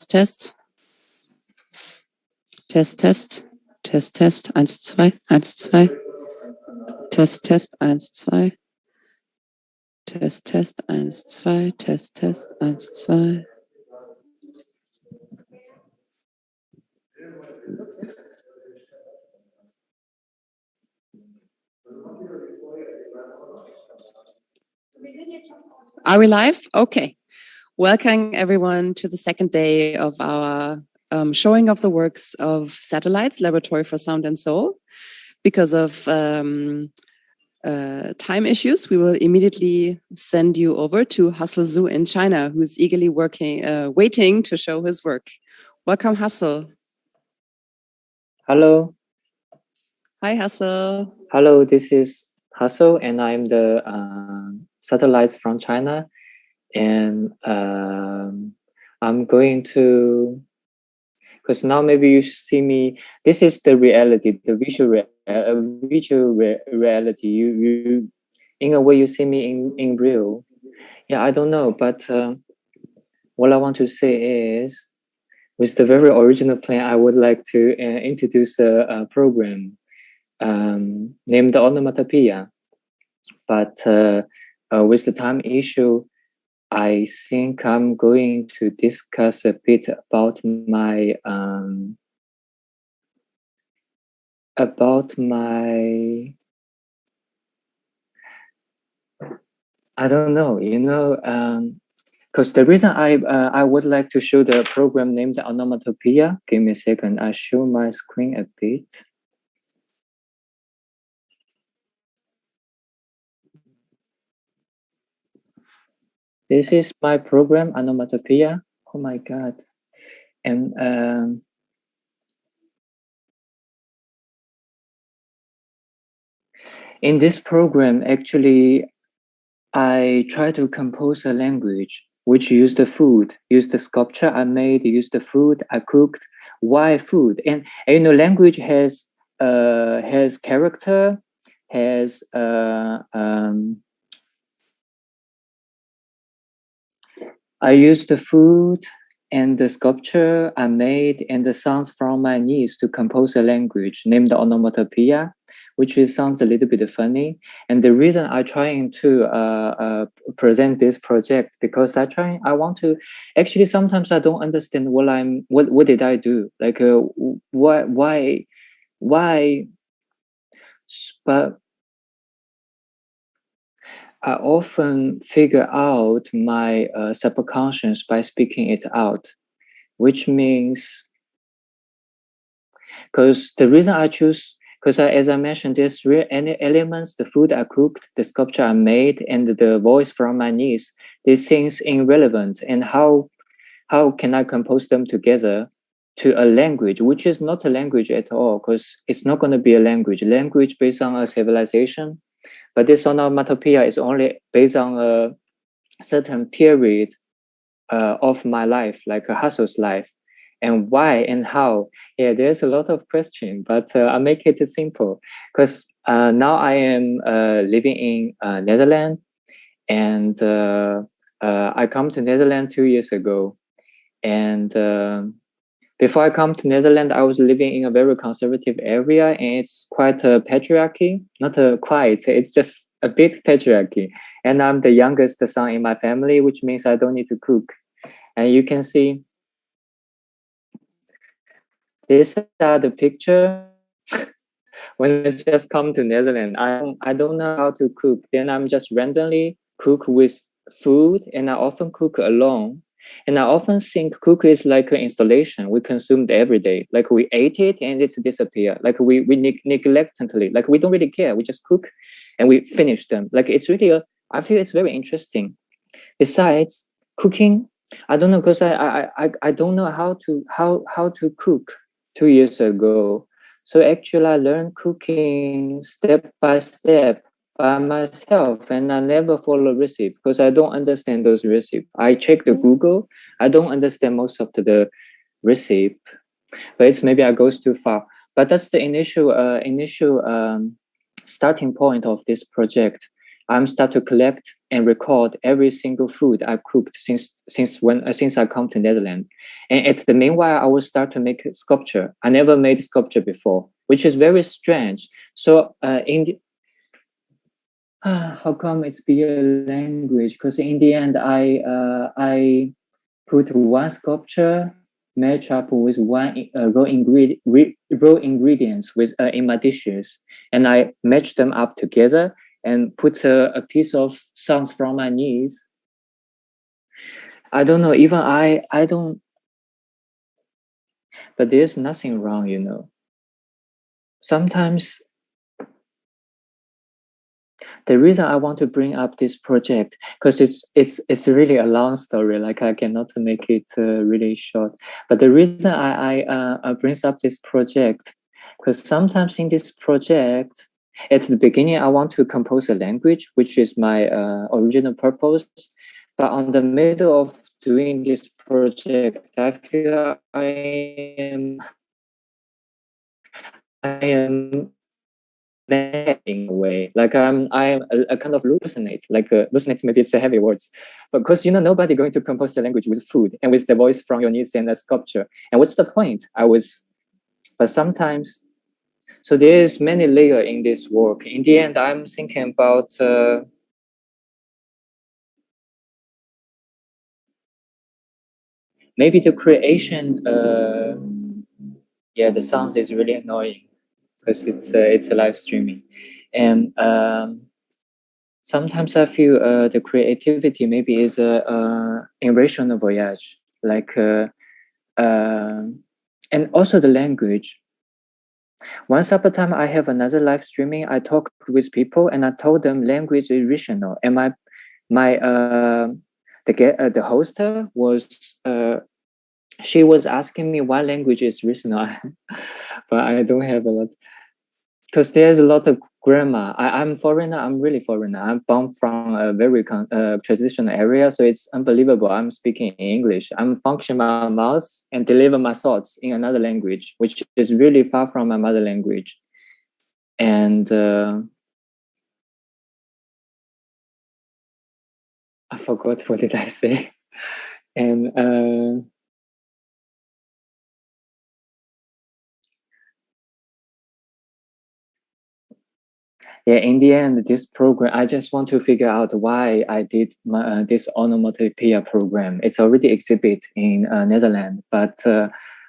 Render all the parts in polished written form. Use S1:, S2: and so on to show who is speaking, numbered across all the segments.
S1: Test. Test, Test. Test, Test. 1, 2, 1, 2. Test, Test, 1, 2. Test, Test, 1, 2. Test, Test, 1, 2. Are we live? Okay. Welcome everyone to the second day of our showing of the works of Satellites, Laboratory for Sound and Soul. Because of time issues, we will immediately send you over to Hussel in China, who's eagerly waiting to show his work. Welcome, Hussel.
S2: Hello.
S1: Hi, Hussel.
S2: Hello, this is Hussel, and I'm the Satellites from China. And I'm going to, because now maybe you see me, this is the reality, the visual reality. You in a way you see me in real. Yeah, I don't know, but what I want to say is, with the very original plan, I would like to introduce a program named Onomatopoeia. But with the time issue, I think I'm going to discuss a bit about my I don't know, because the reason I would like to show the program named Onomatopoeia. Give me a second. I show my screen a bit. This is my program, Onomatopoeia. Oh my God. And in this program, actually, I try to compose a language which use the food, use the sculpture I made, use the food I cooked. Why food? And language has character, has I use the food and the sculpture I made and the sounds from my knees to compose a language named Onomatopoeia, which sounds a little bit funny. And the reason I'm trying to present this project, because I want to, actually sometimes I don't understand what did I do? Like why, but I often figure out my subconscious by speaking it out, which means, because the reason I choose, because as I mentioned, there's any elements, the food I cooked, the sculpture I made, and the voice from my niece, these things irrelevant. And how can I compose them together to a language, which is not a language at all, because it's not going to be a language based on a civilization. But this onomatopoeia is only based on a certain period of my life, like a Hussel's life. And why and how? Yeah, there's a lot of questions, but I'll make it simple. Because now I am living in Netherlands, and I come to Netherlands 2 years ago. And before I come to Netherlands, I was living in a very conservative area, and it's quite a patriarchy. Not quite, it's just a bit patriarchy. And I'm the youngest son in my family, which means I don't need to cook. And you can see, these are the picture when I just come to Netherlands. I don't know how to cook. Then I'm just randomly cook with food, and I often cook alone. And I often think cook is like an installation we consumed every day. Like we ate it and it's disappear. Like we neglectantly, like we don't really care. We just cook and we finish them. Like it's really I feel it's very interesting. Besides cooking, I don't know, because I don't know how to cook 2 years ago. So actually I learned cooking step by step by myself, and I never follow recipe because I don't understand those recipes. I check the Google. I don't understand most of the recipe, but it's maybe I goes too far. But that's the initial starting point of this project. I'm start to collect and record every single food I cooked since I come to Netherlands. And at the meanwhile, I will start to make sculpture. I never made sculpture before, which is very strange. So how come it's be a language? Because in the end, I put one sculpture match up with one raw ingredients with in my dishes, and I match them up together and put a piece of songs from my niece. I don't know, even I don't, but there's nothing wrong, you know. Sometimes the reason I want to bring up this project, because it's really a long story, like I cannot make it really short. But the reason I brings up this project, because sometimes in this project, at the beginning, I want to compose a language, which is my original purpose. But on the middle of doing this project, I feel I am in a way, like I am a kind of hallucinate, like hallucinate maybe it's a heavy words, but because you know nobody going to compose a language with food and with the voice from your niece and a sculpture. And what's the point? But sometimes. So there's many layers in this work. In the end, I'm thinking about maybe the creation. Yeah, the sound is really annoying because it's a live streaming, and sometimes I feel the creativity maybe is a irrational voyage, like and also the language. Once upon a time, I have another live streaming. I talked with people and I told them language is rational. And the hoster was she was asking me why language is rational, but I don't have a lot because there's a lot of grammar. I'm foreigner. I'm really foreigner. I'm born from a very traditional area, so it's unbelievable. I'm speaking English. I'm functioning my mouth and deliver my thoughts in another language, which is really far from my mother language. And I forgot what did I say. And yeah, in the end, this program, I just want to figure out why I did this onomatopoeia program. It's already exhibit in Netherlands, but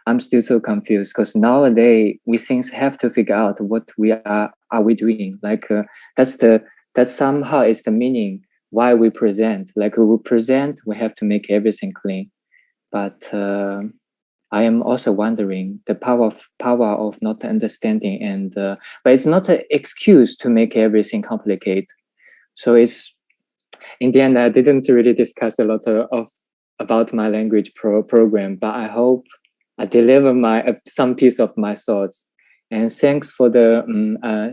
S2: I'm still so confused because nowadays we things have to figure out what we are we doing. Like that somehow is the meaning why we present. Like we present, we have to make everything clean. But I am also wondering the power of not understanding, and but it's not an excuse to make everything complicated. So it's in the end, I didn't really discuss a lot about my language program, but I hope I deliver some piece of my thoughts. And thanks for the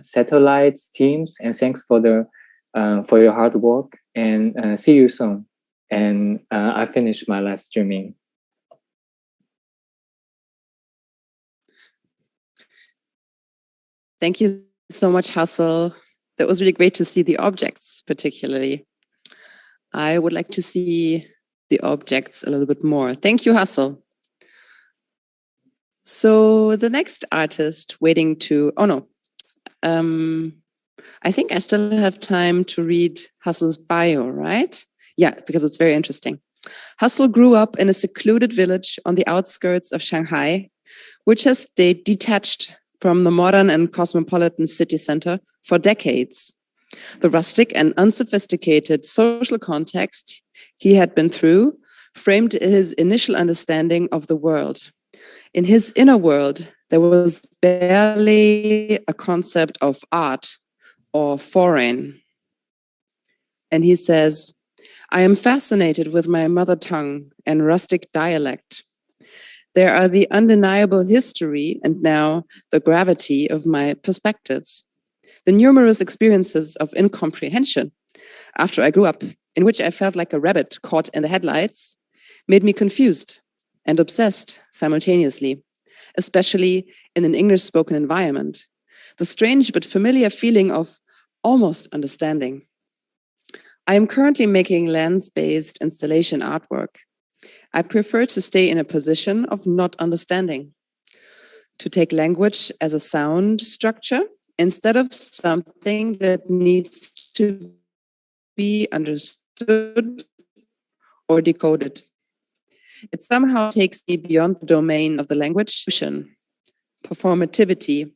S2: satellites teams, and thanks for your hard work. And see you soon. And I finished my live streaming.
S1: Thank you so much, Hussel. That was really great to see the objects, particularly. I would like to see the objects a little bit more. Thank you, Hussel. So the next artist waiting to, I think I still have time to read Hussel's bio, right? Yeah, because it's very interesting. Hussel grew up in a secluded village on the outskirts of Shanghai, which has stayed detached from the modern and cosmopolitan city center for decades. The rustic and unsophisticated social context he had been through framed his initial understanding of the world. In his inner world, there was barely a concept of art or foreign. And he says, I am fascinated with my mother tongue and rustic dialect. There are the undeniable history and now the gravity of my perspectives, the numerous experiences of incomprehension after I grew up, in which I felt like a rabbit caught in the headlights, made me confused and obsessed simultaneously, especially in an English-spoken environment. The strange but familiar feeling of almost understanding. I am currently making lens-based installation artwork. I prefer to stay in a position of not understanding, to take language as a sound structure instead of something that needs to be understood or decoded. It somehow takes me beyond the domain of the language, performativity,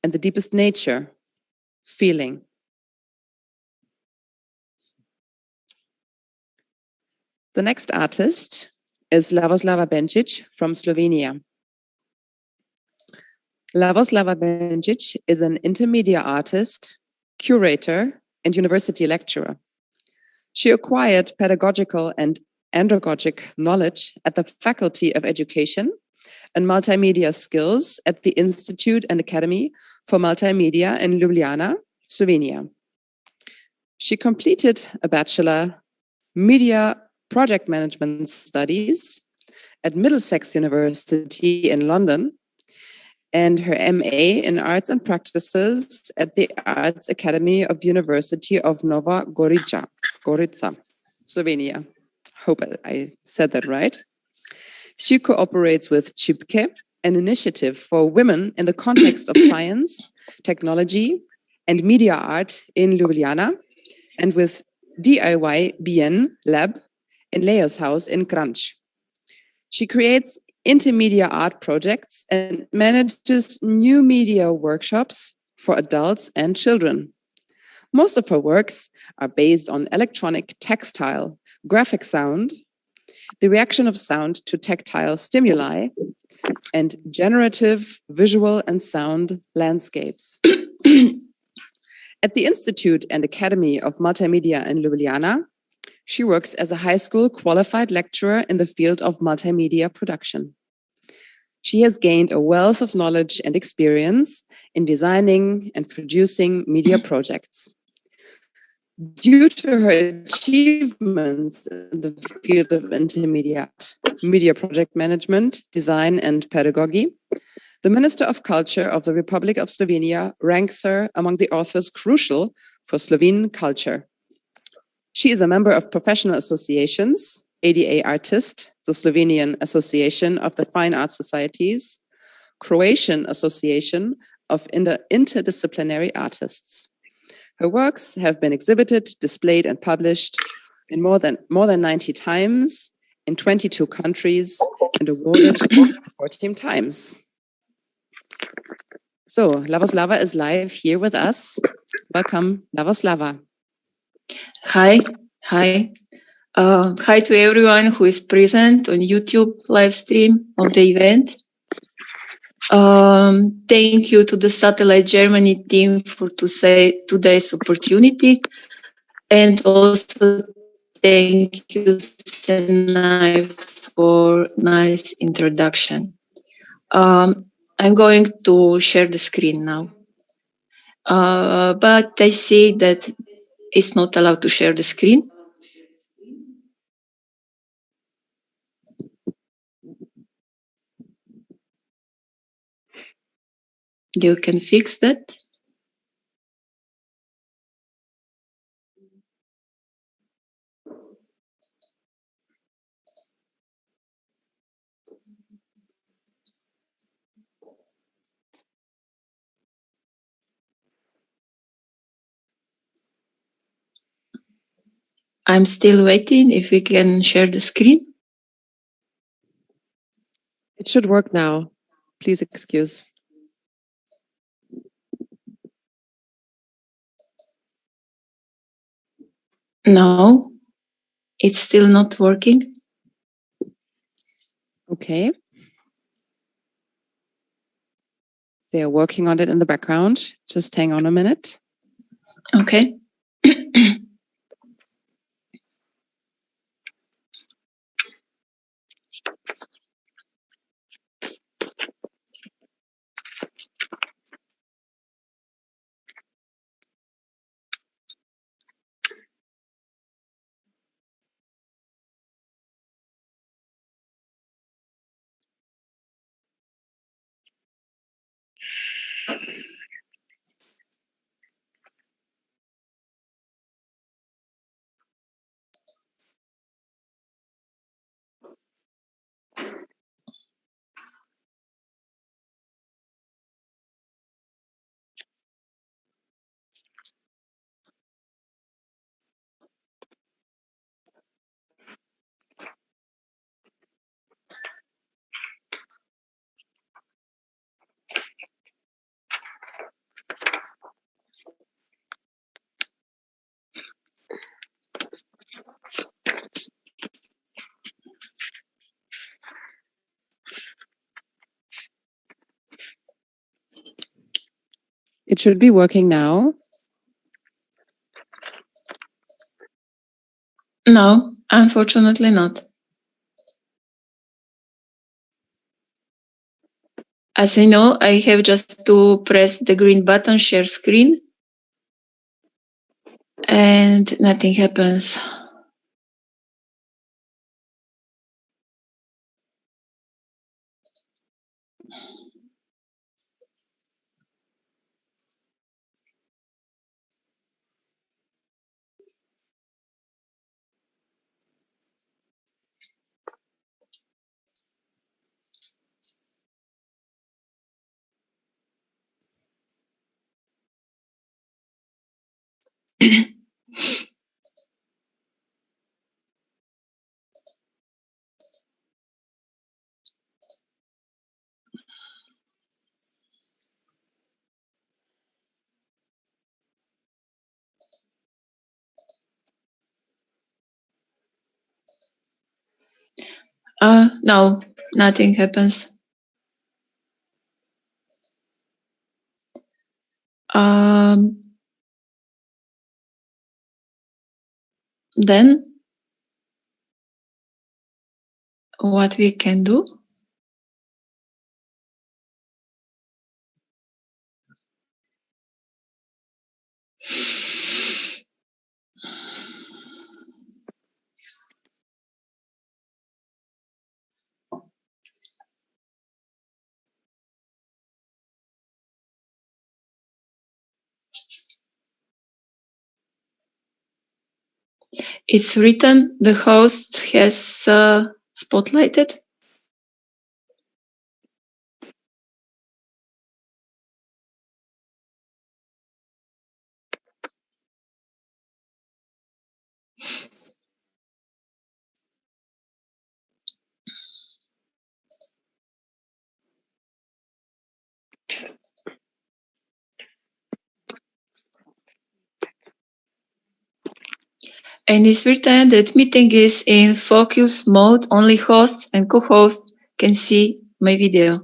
S1: and the deepest nature, feeling. The next artist is Lavoslava Benčić from Slovenia. Lavoslava Benčić is an intermedia artist, curator, and university lecturer. She acquired pedagogical and andragogic knowledge at the Faculty of Education and Multimedia Skills at the Institute and Academy for Multimedia in Ljubljana, Slovenia. She completed a Bachelor Media Project Management Studies at Middlesex University in London and her MA in Arts and Practices at the Arts Academy of University of Nova Gorica, Slovenia. Hope I said that right. She cooperates with Čipke, an initiative for women in the context of science, technology, and media art in Ljubljana, and with DIY BN Lab in Leo's house in Kranj. She creates intermedia art projects and manages new media workshops for adults and children. Most of her works are based on electronic, textile, graphic sound, the reaction of sound to tactile stimuli, and generative visual and sound landscapes. At the Institute and Academy of Multimedia in Ljubljana, she works as a high school qualified lecturer in the field of multimedia production. She has gained a wealth of knowledge and experience in designing and producing media projects. Due to her achievements in the field of intermediate media project management, design, and pedagogy, the Minister of Culture of the Republic of Slovenia ranks her among the authors crucial for Slovene culture. She is a member of professional associations, ADA Artist, the Slovenian Association of the Fine Arts Societies, Croatian Association of Interdisciplinary Artists. Her works have been exhibited, displayed, and published in more than 90 times in 22 countries and awarded 14 times. So, Lavoslava is live here with us. Welcome, Lavoslava.
S3: Hi. Hi to everyone who is present on YouTube live stream of the event. Thank you to the Satellite Germany team for today's opportunity, and also thank you, Senai, for nice introduction. I'm going to share the screen now, but I see that it's not allowed to share the screen. You can fix that. I'm still waiting if we can share the screen.
S1: It should work now. Please excuse.
S3: No, it's still not working.
S1: Okay. They are working on it in the background. Just hang on a minute.
S3: Okay.
S1: It should be working now.
S3: No, unfortunately not. As I know, I have just to press the green button, share screen, and nothing happens. No, nothing happens. Then what we can do? It's written, the host has spotlighted. And it's written that meeting is in focus mode. Only hosts and co-hosts can see my video.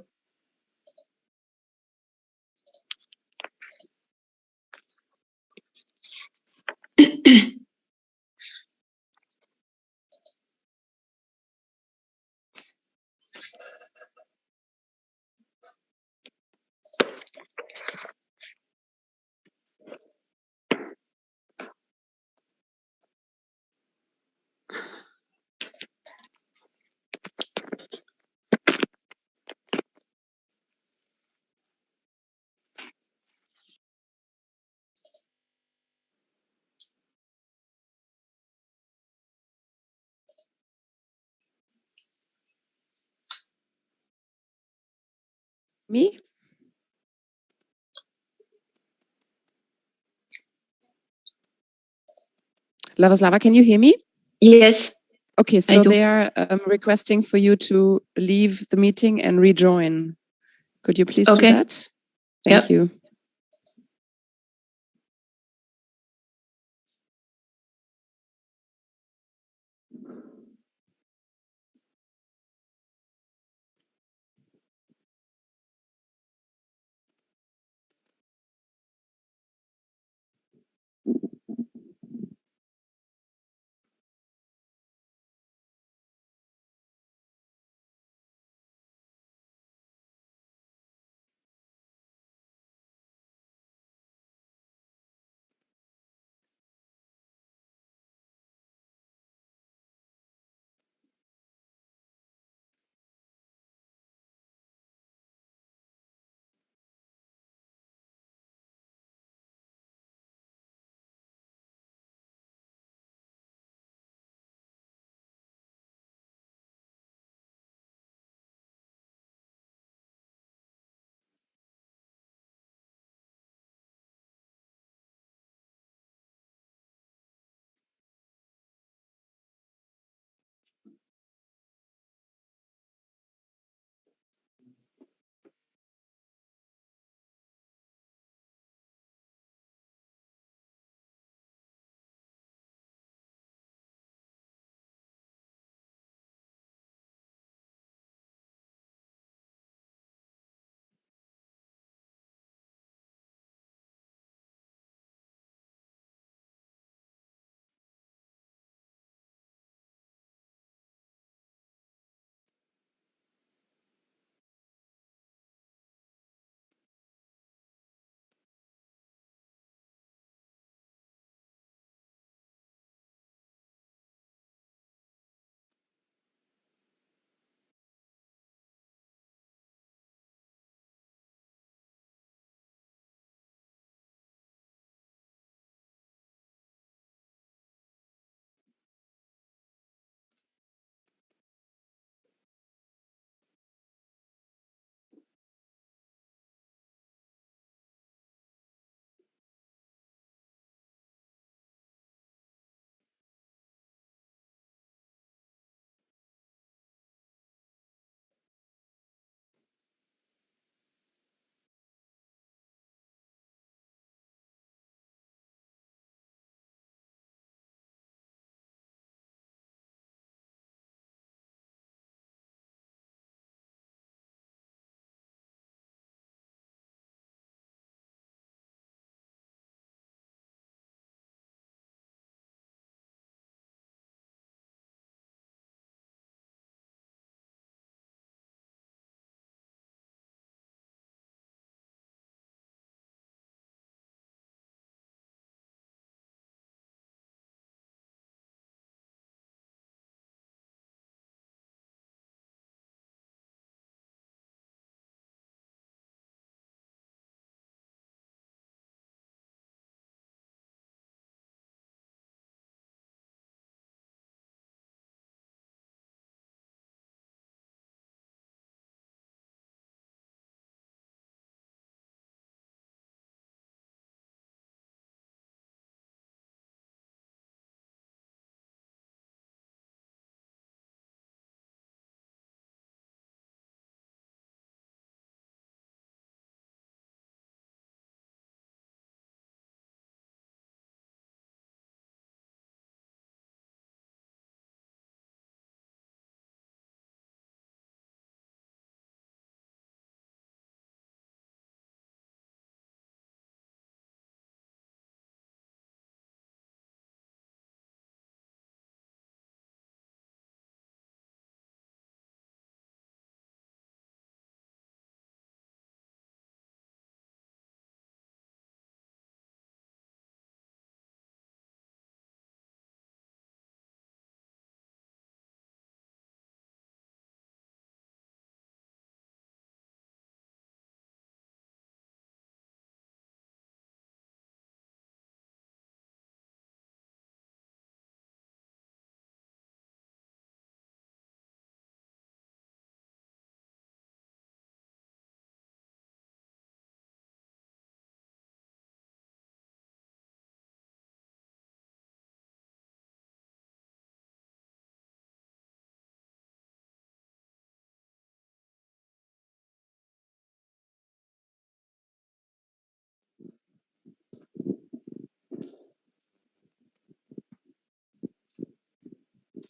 S1: Me? Lavoslava, can you hear me?
S3: Yes,
S1: Okay,
S3: I
S1: so
S3: do.
S1: they are requesting for you to leave the meeting and rejoin. Could you please do
S3: Okay.
S1: that? Thank
S3: Yeah.
S1: you.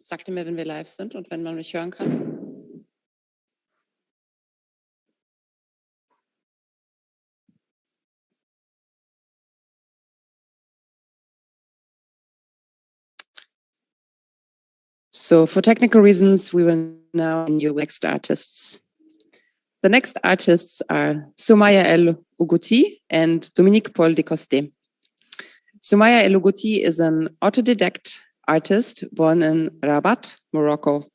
S1: Sagt ihr mir, wenn wir live sind und wenn man mich hören kann? So for technical reasons, we will now new next artists. The next artists are Soumaya El Ouggouti and Dominique Paul de Costé. Soumaya El Ouggouti is an autodidact artist born in Rabat, Morocco.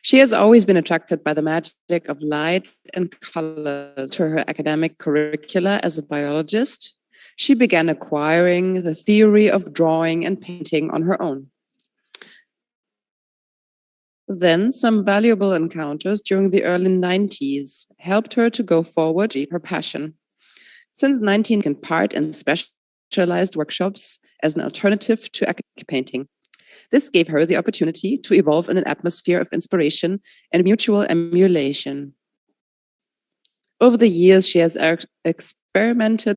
S1: She has always been attracted by the magic of light and colors. To her academic curricula as a biologist, she began acquiring the theory of drawing and painting on her own. Then some valuable encounters during the early 90s helped her to go forward with her passion. Since 19 taken part in specialized workshops as an alternative to academic painting. This gave her the opportunity to evolve in an atmosphere of inspiration and mutual emulation. Over the years, she has experimented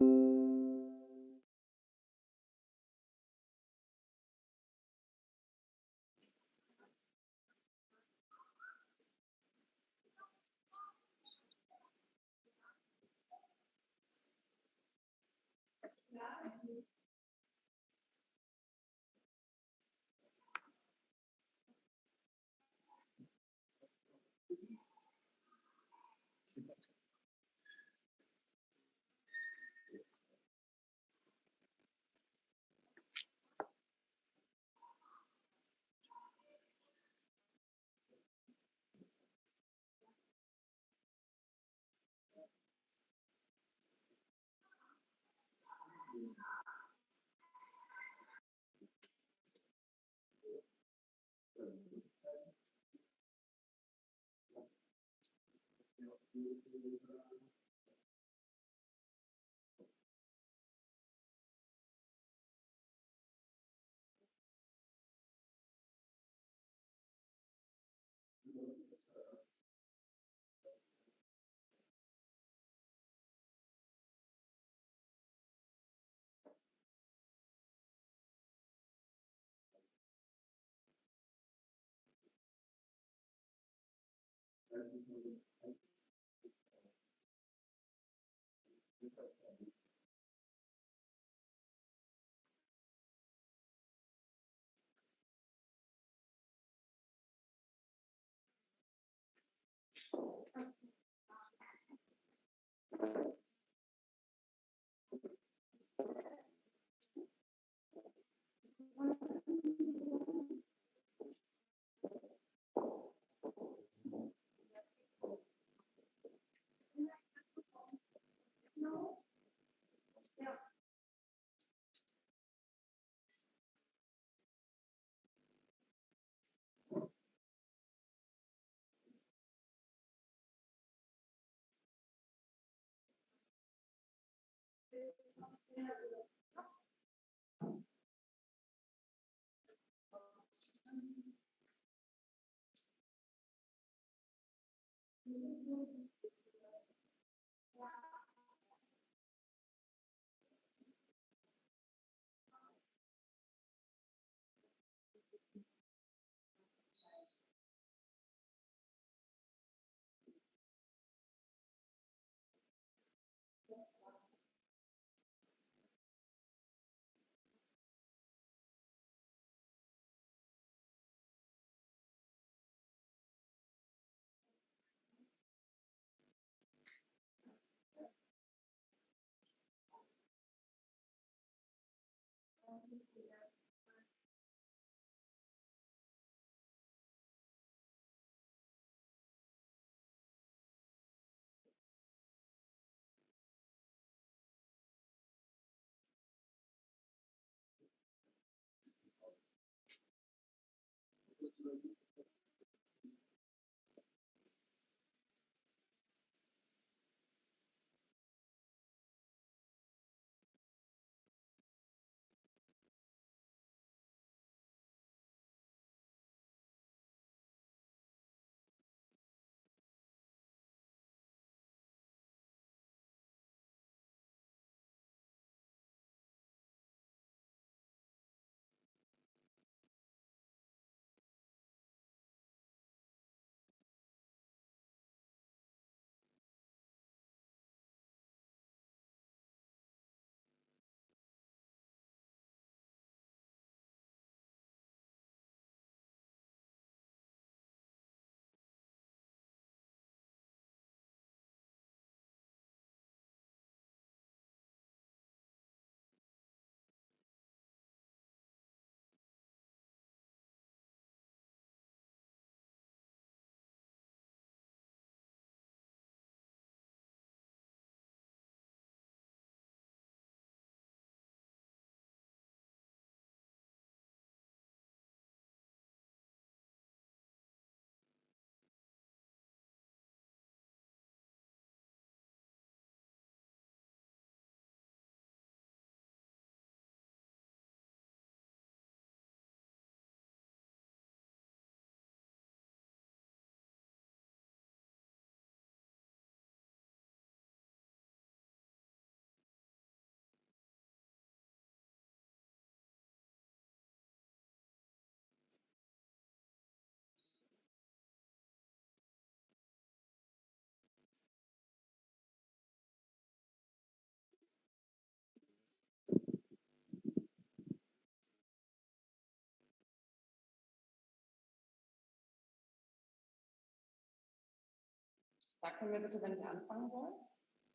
S1: Sag mir bitte, wenn ich anfangen soll.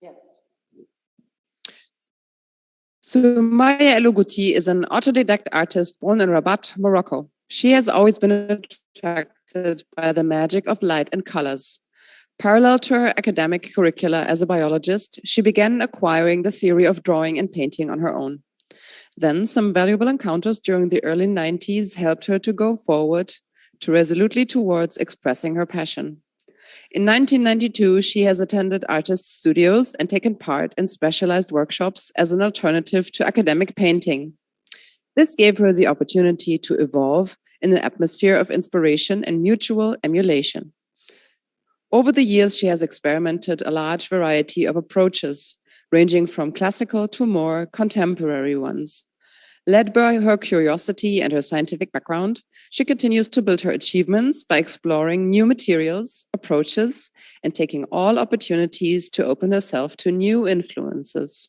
S1: Jetzt. Soumaya El-Ouggouti is an autodidact artist born in Rabat, Morocco. She has always been attracted by the magic of light and colors. Parallel to her academic curricula as a biologist, she began acquiring the theory of drawing and painting on her own. Then some valuable encounters during the early 90s helped her to go forward resolutely towards expressing her passion. In 1992, she has attended artist studios and taken part in specialized workshops as an alternative to academic painting. This gave her the opportunity to evolve in an atmosphere of inspiration and mutual emulation. Over the years, she has experimented a large variety of approaches, ranging from classical to more contemporary ones. Led by her curiosity and her scientific background, she continues to build her achievements by exploring new materials, approaches, and taking all opportunities to open herself to new influences.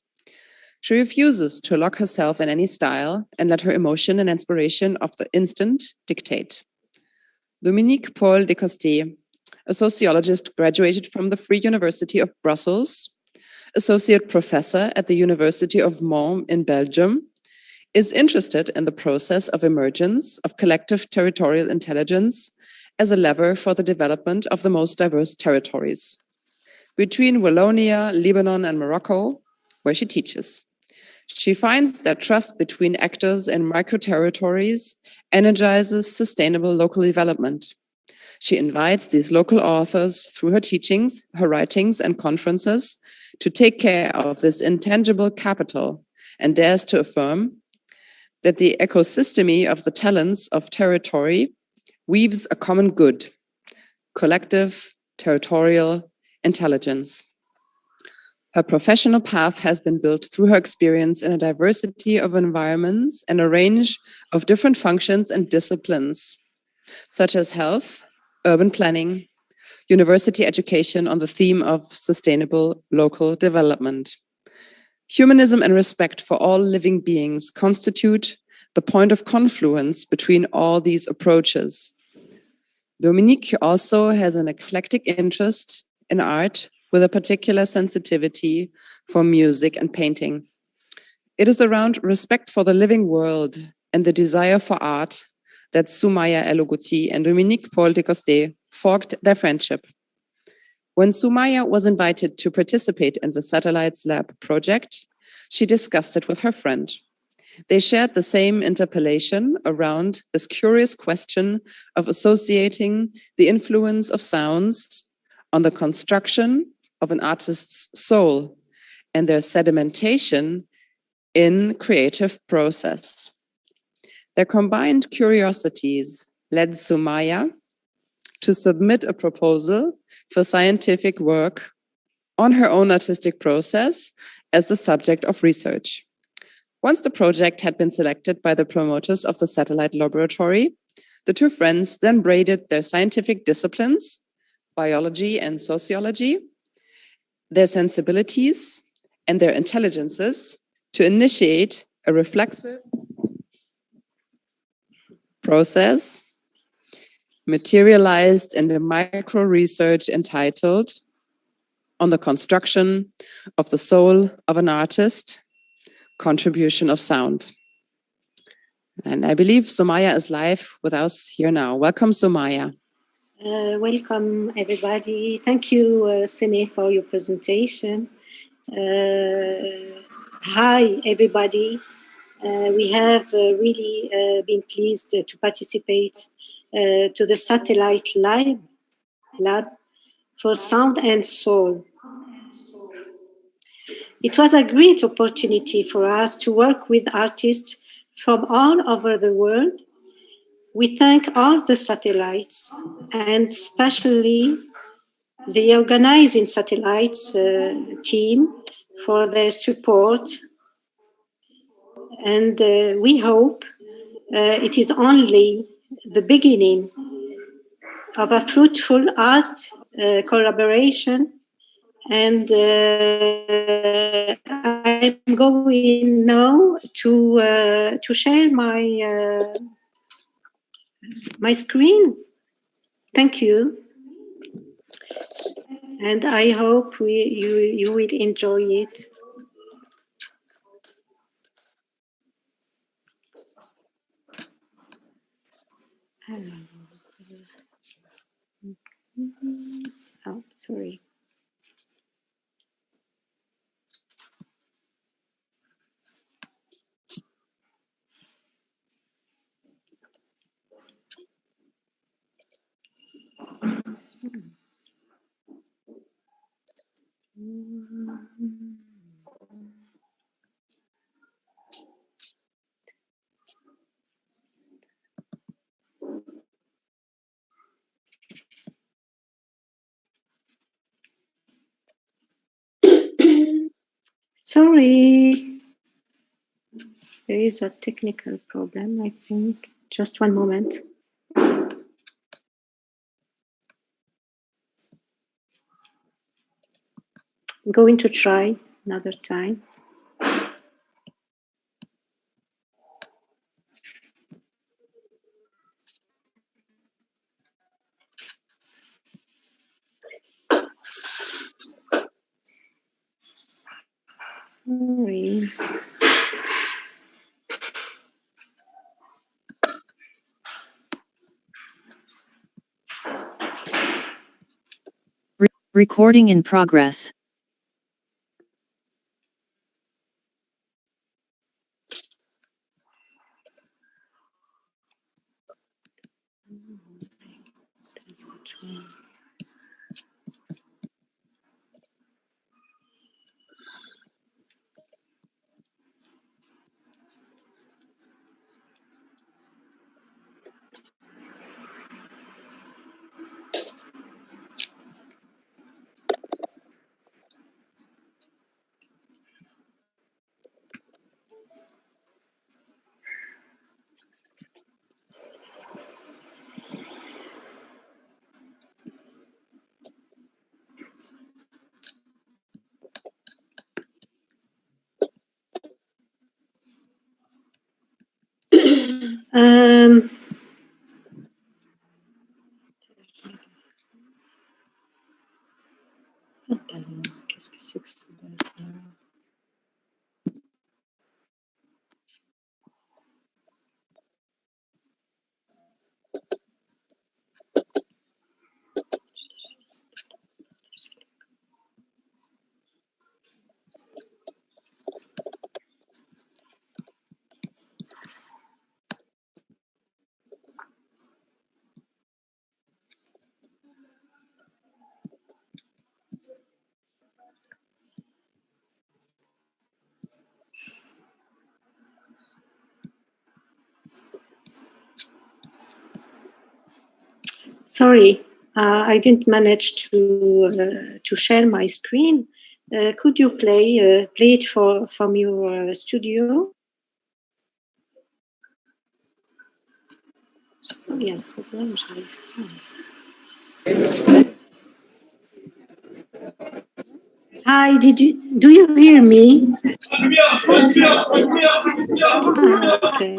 S1: She refuses to lock herself in any style and let her emotion and inspiration of the instant dictate. Dominique Paul Descostes, a sociologist, graduated from the Free University of Brussels, associate professor at the University of Mons in Belgium, is interested in the process of emergence of collective territorial intelligence as a lever for the development of the most diverse territories. Between Wallonia, Lebanon, and Morocco, where she teaches, she finds that trust between actors in micro-territories energizes sustainable local development. She invites these local authors through her teachings, her writings, and conferences to take care of this intangible capital and dares to affirm that the ecosystemy of the talents of territory weaves a common good, collective territorial intelligence. Her professional path has been built through her experience in a diversity of environments and a range of different functions and disciplines, such as health, urban planning, university education on the theme of sustainable local development. Humanism and respect for all living beings constitute the point of confluence between all these approaches. Dominique also has an eclectic interest in art with a particular sensitivity for music and painting. It is around respect for the living world and the desire for art that Soumaya El-Ouggouti and Dominique Paul Descostes forged their friendship. When Soumaya was invited to participate in the Satellites Lab project, she discussed it with her friend. They shared the same interpellation around this curious question of associating the influence of sounds on the construction of an artist's soul and their sedimentation in creative process. Their combined curiosities led Soumaya to submit a proposal for scientific work on her own artistic process as the subject of research. Once the project had been selected by the promoters of the satellite laboratory, the two friends then braided their scientific disciplines, biology and sociology, their sensibilities, and their intelligences to initiate a reflexive process materialized in a micro research entitled On the Construction of the Soul of an Artist, Contribution of Sound. And I believe Soumaya is live with us here now. Welcome, Soumaya.
S4: Welcome, everybody. Thank you, Sene, for your presentation. Hi, everybody. We have really been pleased to participate to the Satellite Lab for Sound and Soul. It was a great opportunity for us to work with artists from all over the world. We thank all the satellites and especially the organizing satellites team for their support. And we hope it is only the beginning of a fruitful art collaboration. And I'm going now to share my screen. Thank you. and I hope you will enjoy it. Oh, sorry. Sorry, there is a technical problem, I think. Just one moment. I'm going to try another time. Sorry.
S5: Recording in progress. Qu'est-ce que c'est que ce bazar? Sorry, I didn't manage to share my screen. Could you play it from your studio? Oh, il y a un problème, j'arrive pas. Hi, do you hear me? Okay.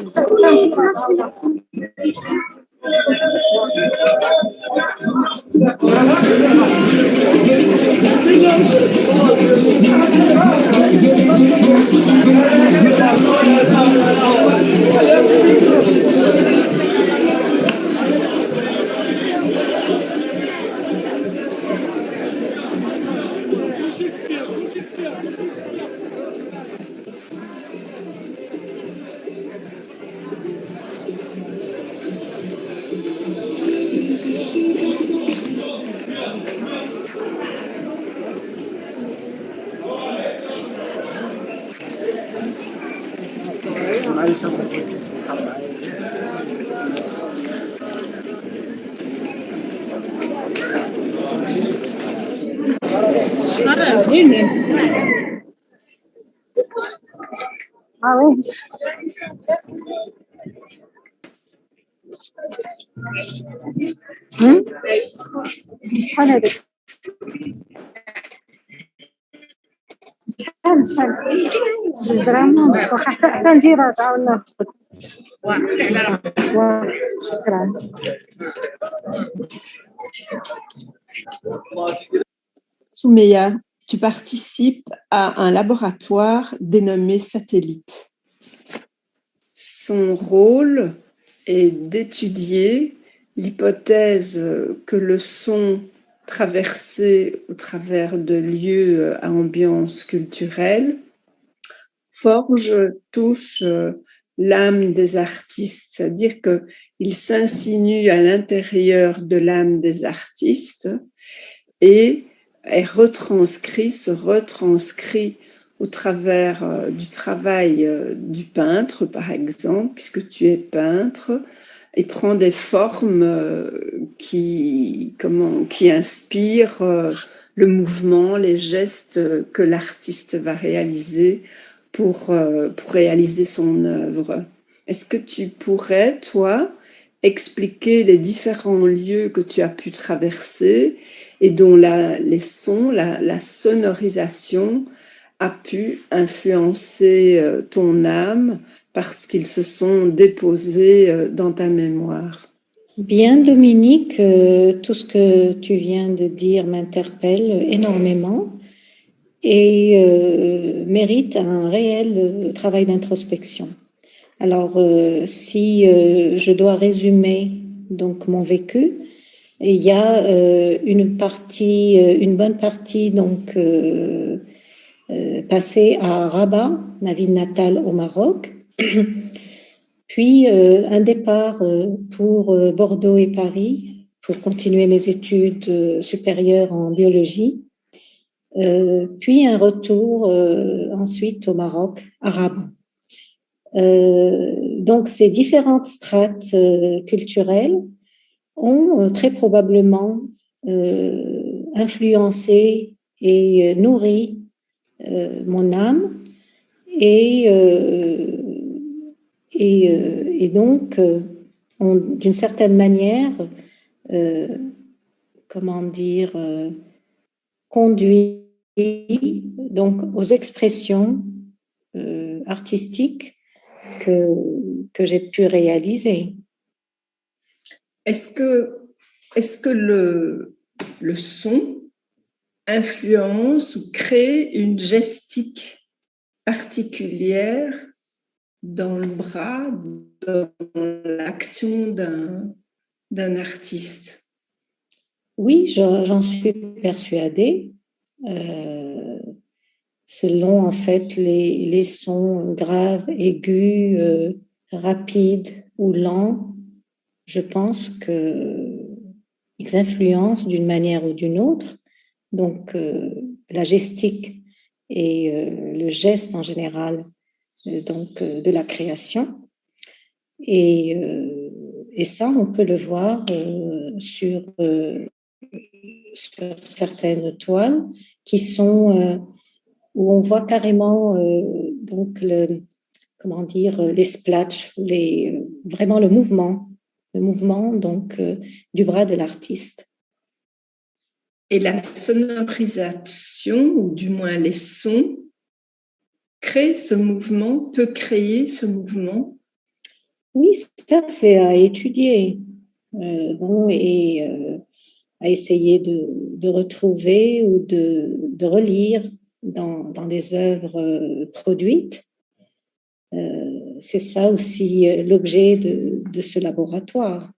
S6: Soumaya, tu participes à un laboratoire dénommé Satellite. Son rôle est d'étudier l'hypothèse que le son traversé au travers de lieux à ambiance culturelle touche l'âme des artistes, c'est-à-dire qu'il s'insinue à l'intérieur de l'âme des artistes et se retranscrit au travers du travail du peintre, par exemple, puisque tu es peintre, et prend des formes qui inspirent le mouvement, les gestes que l'artiste va réaliser pour réaliser son œuvre. Est-ce que tu pourrais, toi, expliquer les différents lieux que tu as pu traverser et dont les sons, la sonorisation a pu influencer ton âme parce qu'ils se sont déposés dans ta mémoire?
S5: Bien, Dominique, tout ce que tu viens de dire m'interpelle énormément et mérite un réel travail d'introspection. Alors, si je dois résumer donc mon vécu, il y a une bonne partie donc passée à Rabat, ma ville natale au Maroc, puis un départ pour Bordeaux et Paris pour continuer mes études supérieures en biologie, puis un retour ensuite au Maroc, à Rabat. Donc, ces différentes strates culturelles ont très probablement influencé et nourri mon âme et donc ont d'une certaine manière conduit donc aux expressions artistiques que j'ai pu réaliser.
S6: Est-ce que le son influence ou crée une gestique particulière dans le bras, dans l'action d'un artiste?
S5: Oui, j'en suis persuadée. Selon en fait les sons graves, aigus, rapides ou lents, je pense qu'ils influencent d'une manière ou d'une autre. Donc, la gestique et le geste en général de la création. Et ça, on peut le voir sur certaines toiles qui sont où on voit carrément donc les splatchs, vraiment le mouvement donc du bras de l'artiste.
S6: Et la sonorisation, ou du moins les sons, peut créer ce mouvement?
S5: Oui, ça c'est à étudier et à essayer de retrouver ou de relire dans des œuvres produites. C'est ça aussi l'objet de ce laboratoire.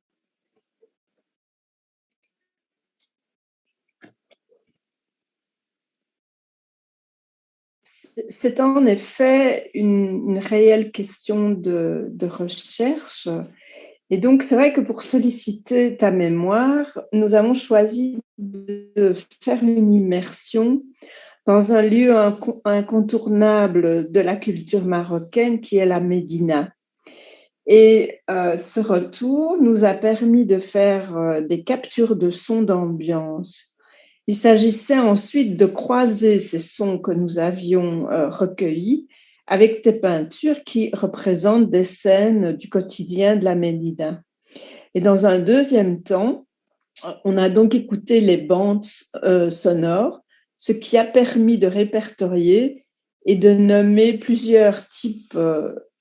S6: C'est en effet une réelle question de recherche. Et donc, c'est vrai que pour solliciter ta mémoire, nous avons choisi de faire une immersion dans un lieu incontournable de la culture marocaine qui est la Médina. Et ce retour nous a permis de faire des captures de sons d'ambiance. Il s'agissait ensuite de croiser ces sons que nous avions recueillis avec des peintures qui représentent des scènes du quotidien de la Médina. Et dans un deuxième temps, on a donc écouté les bandes sonores, ce qui a permis de répertorier et de nommer plusieurs types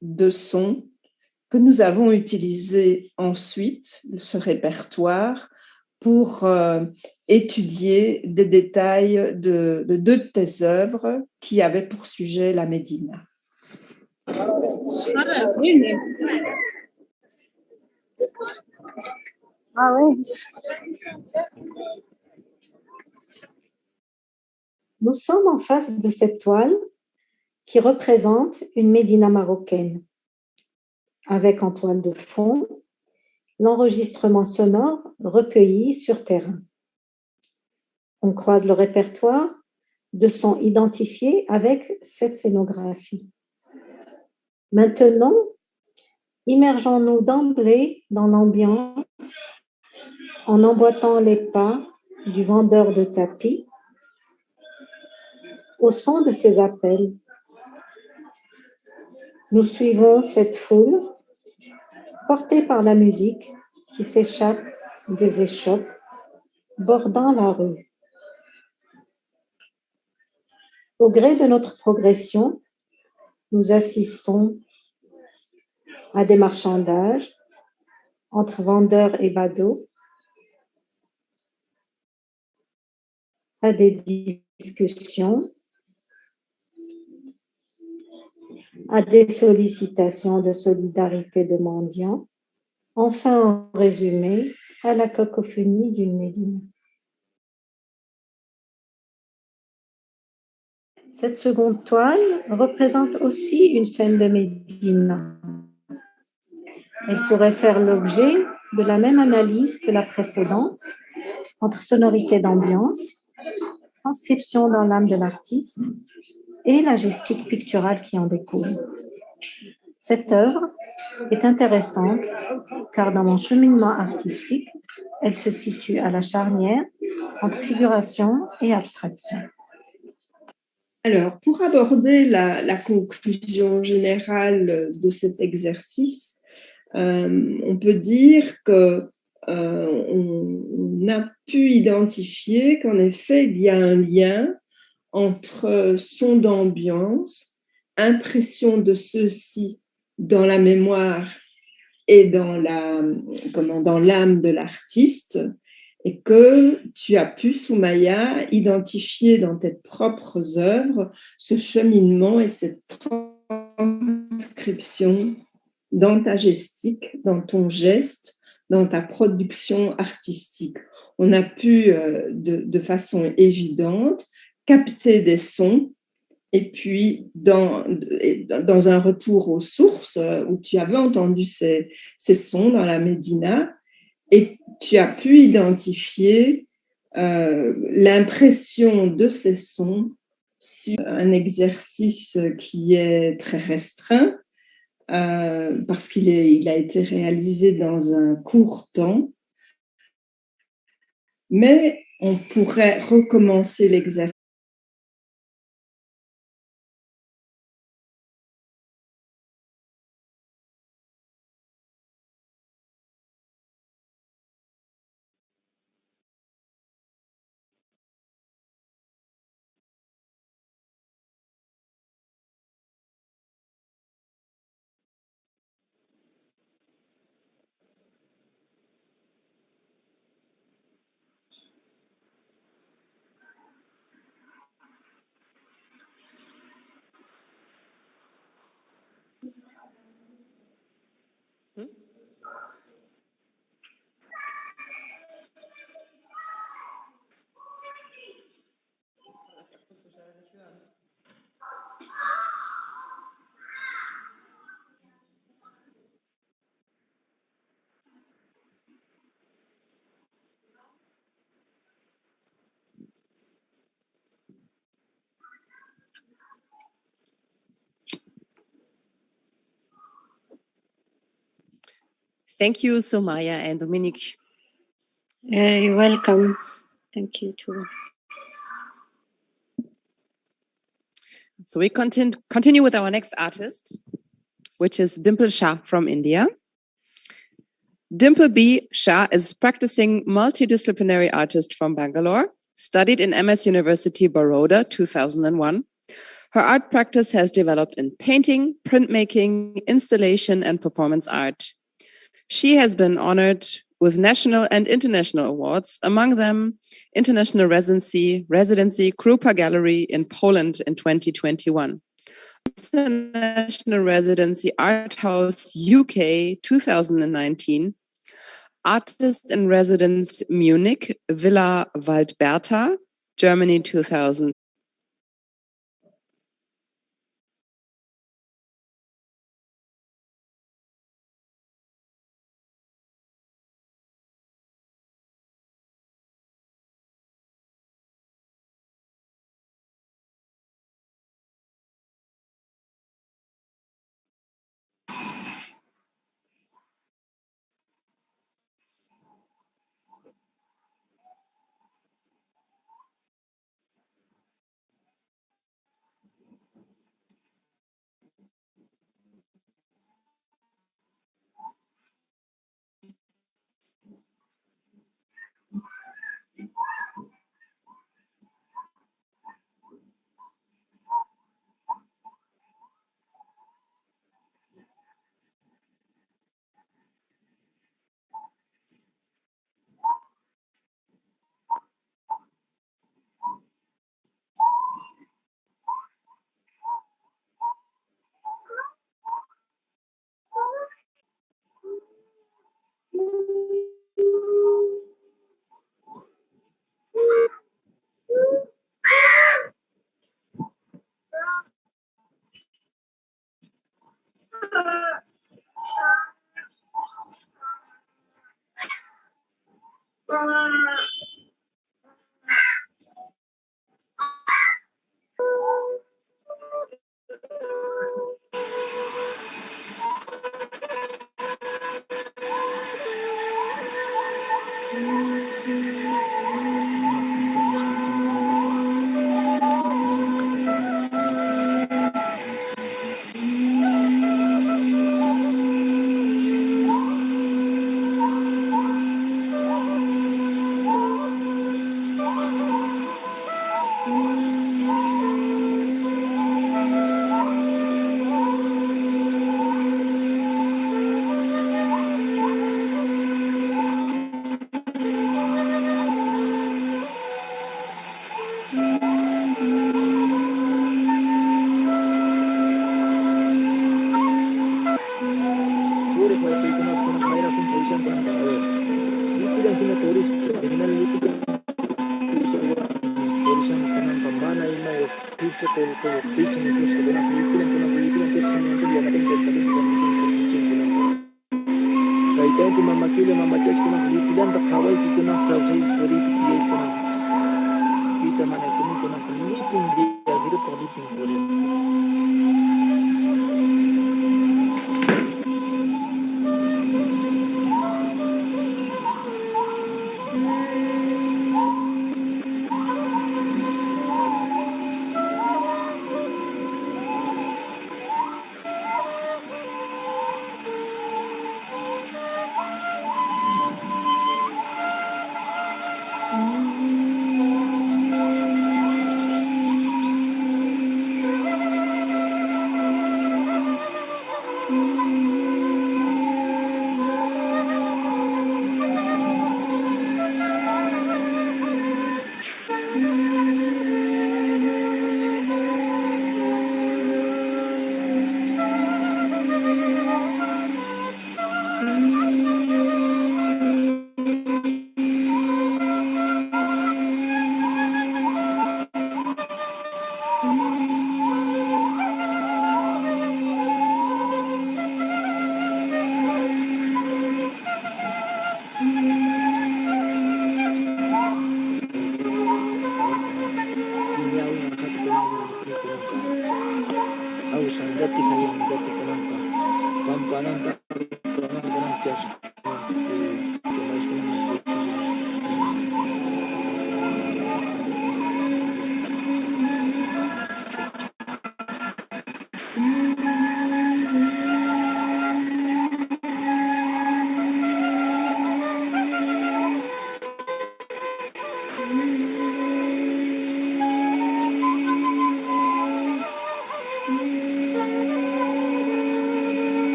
S6: de sons que nous avons utilisés ensuite, ce répertoire, pour étudier des détails de deux de tes œuvres qui avaient pour sujet la Médina.
S5: Ah oui. Nous sommes en face de cette toile qui représente une Médina marocaine, avec en toile de fond l'enregistrement sonore recueilli sur terrain. On croise le répertoire de sons identifiés avec cette scénographie. Maintenant, immergeons-nous d'emblée dans l'ambiance en emboîtant les pas du vendeur de tapis au son de ses appels. Nous suivons cette foule portée par la musique qui s'échappe des échoppes bordant la rue. Au gré de notre progression, nous assistons à des marchandages entre vendeurs et badauds, à des discussions, à des sollicitations de solidarité de mendiants, enfin en résumé, à la cacophonie d'une Médina. Cette seconde toile représente aussi une scène de Médina. Elle pourrait faire l'objet de la même analyse que la précédente, entre sonorité d'ambiance, transcription dans l'âme de l'artiste et la gestique picturale qui en découle. Cette œuvre est intéressante car dans mon cheminement artistique, elle se situe à la charnière entre figuration et abstraction.
S6: Alors, pour aborder la conclusion générale de cet exercice, on peut dire que on a pu identifier qu'en effet, il y a un lien entre son d'ambiance, impression de ceux-ci dans la mémoire et dans l'âme de l'artiste, et que tu as pu, Soumaya, identifier dans tes propres œuvres ce cheminement et cette transcription dans ta gestique, dans ton geste, dans ta production artistique. On a pu, de façon évidente, capter des sons et puis dans un retour aux sources où tu avais entendu ces sons dans la Médina, et tu as pu identifier l'impression de ces sons sur un exercice qui est très restreint parce qu'il a été réalisé dans un court temps. Mais on pourrait recommencer l'exercice.
S1: Thank you, Soumaya and Dominique.
S4: You're welcome. Thank you too.
S1: So we continue with our next artist, which is Dimple Shah from India. Dimple B. Shah is practicing multidisciplinary artist from Bangalore, studied in MS University, Baroda, 2001. Her art practice has developed in painting, printmaking, installation, and performance art. She has been honored with national and international awards, among them International Residency Krupa Gallery in Poland in 2021. International Residency Art House UK 2019, Artist in Residence Munich, Villa Waldberta, Germany 2000.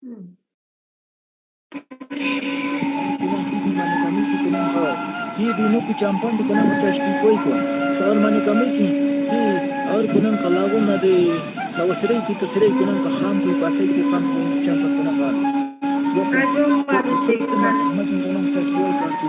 S7: ये दोनों की चांपन तो कना मचाश की कोई को और माने कमी की कि और कुनन कलागो ना दे लवसरे की तो सरे कुनन का खाम कोई पासे को काम को चांपन कना का वो तो ना मत कुनन मचाश कोई को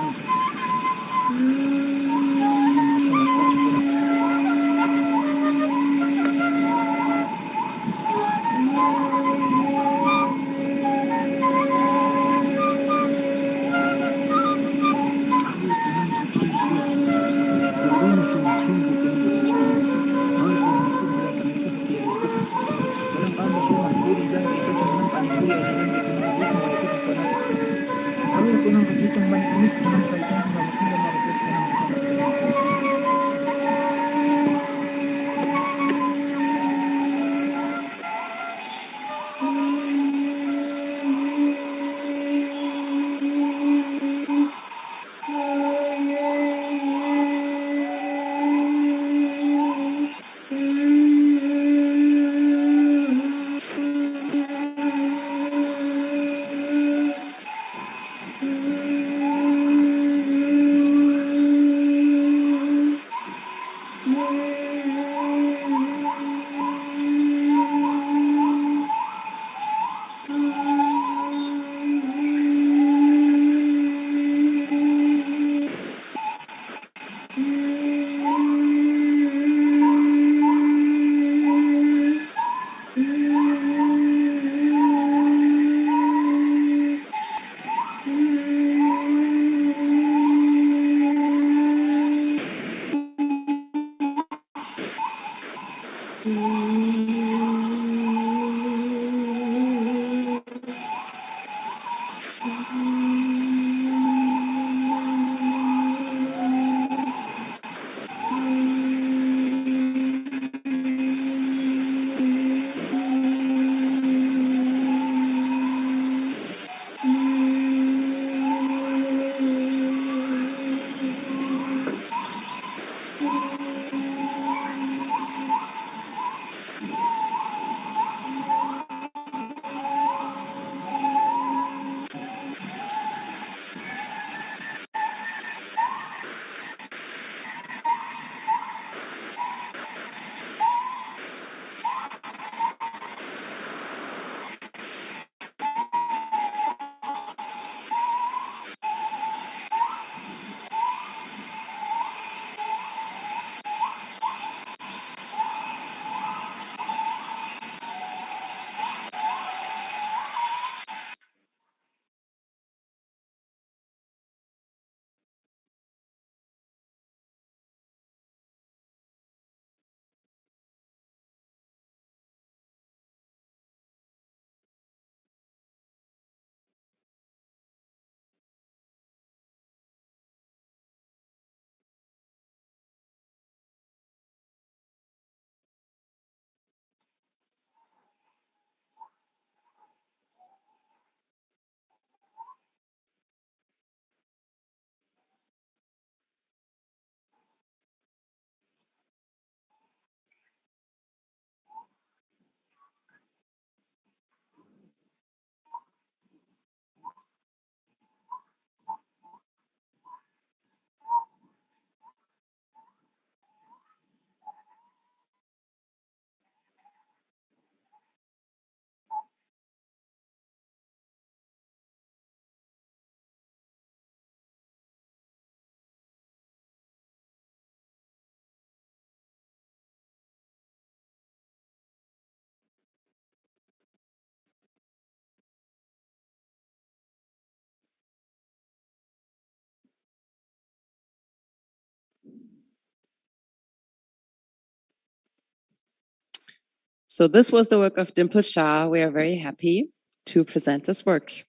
S1: So this was the work of Dimple Shah. We are very happy to present this work.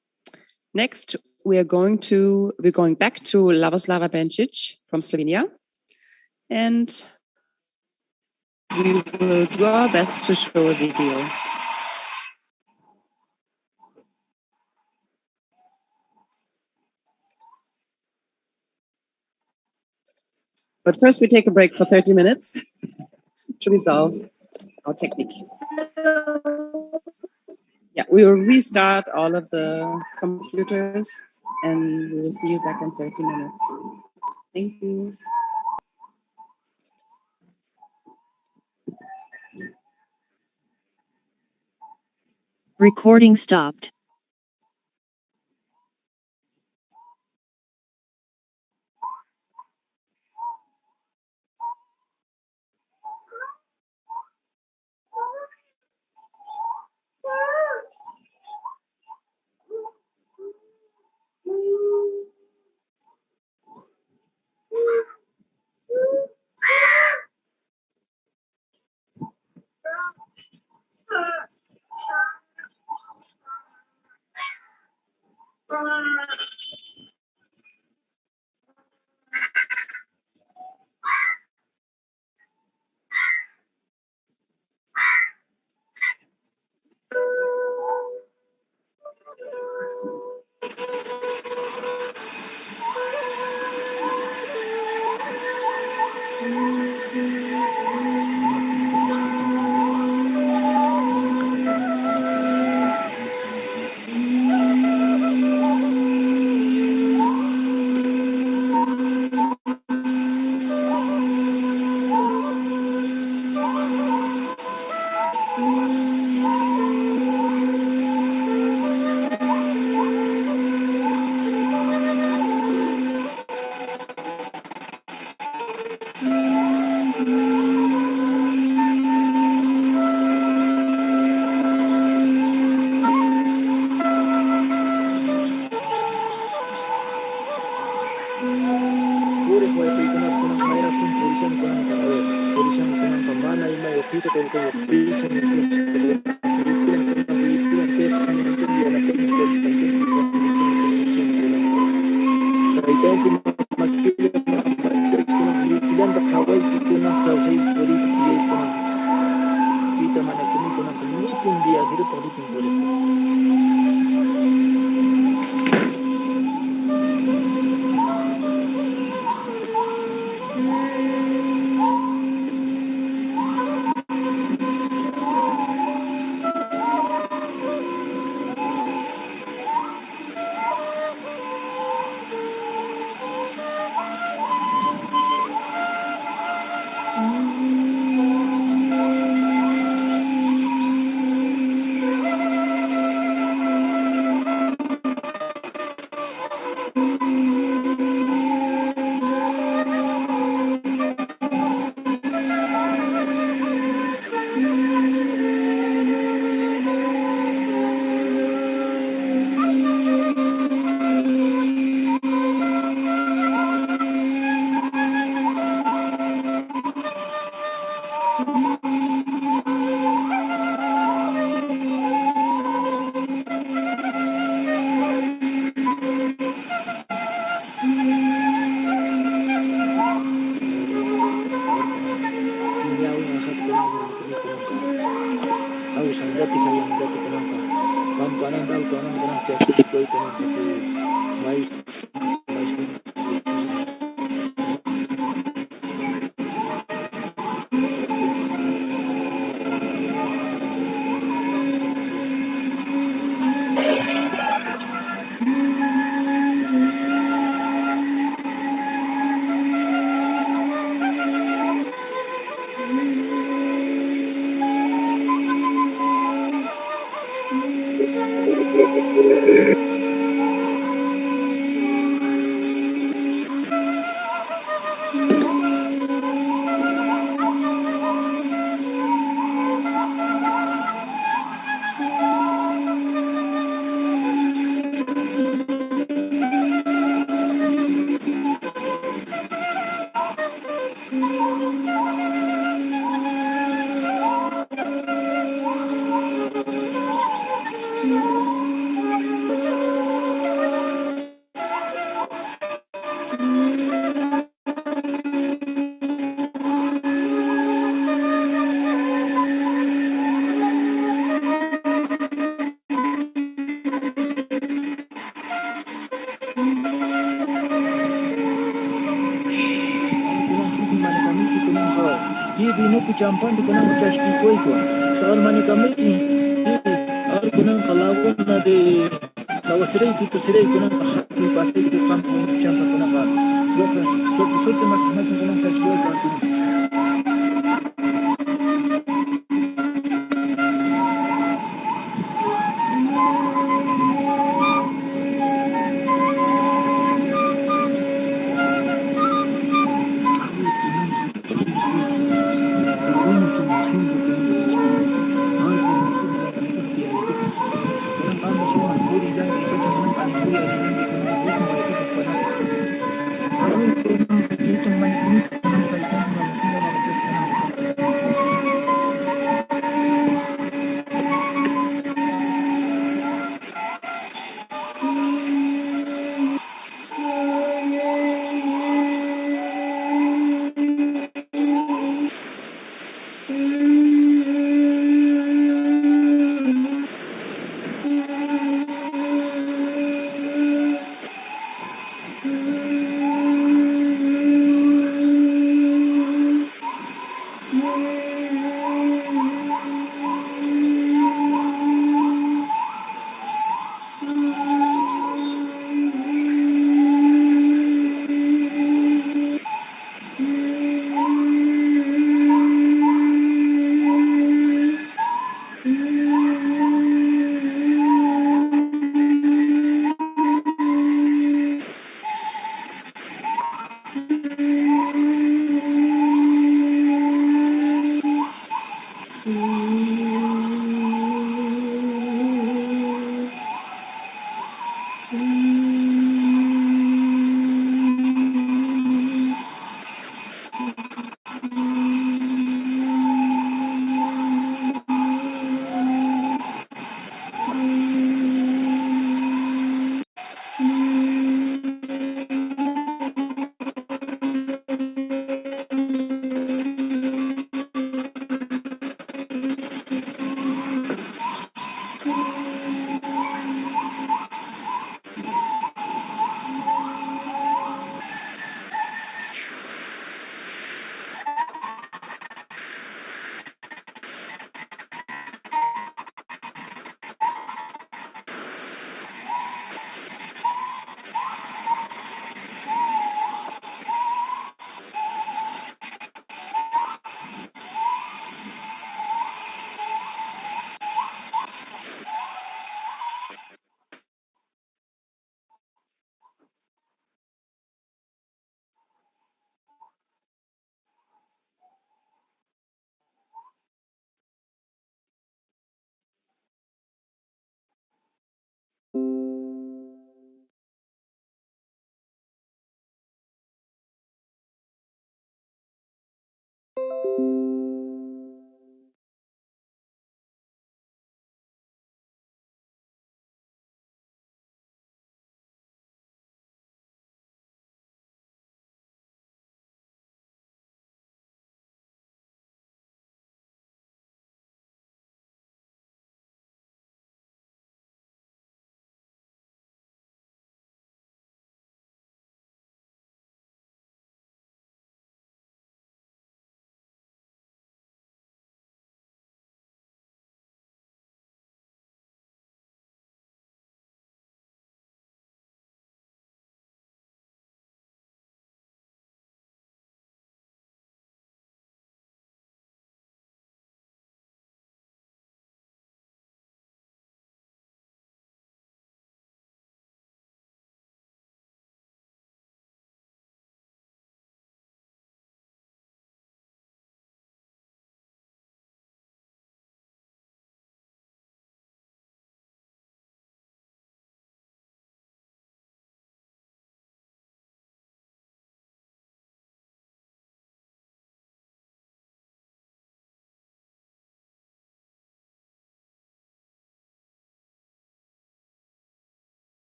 S1: Next, we're going back to Lavoslava Benčić from Slovenia. And we will do our best to show a video. But first we take a break for 30 minutes to resolve our technique. Yeah, we will restart all of the computers and we will see you back in 30 minutes. Thank you.
S8: Recording stopped.
S7: Champan di kanang chashki koi ko. Soal mani kami ni. Ar kunang kalawon na de lawasiray dito siray kunang kahapon pasay ko kampo champa kunang ka sulte mas kunang festival ka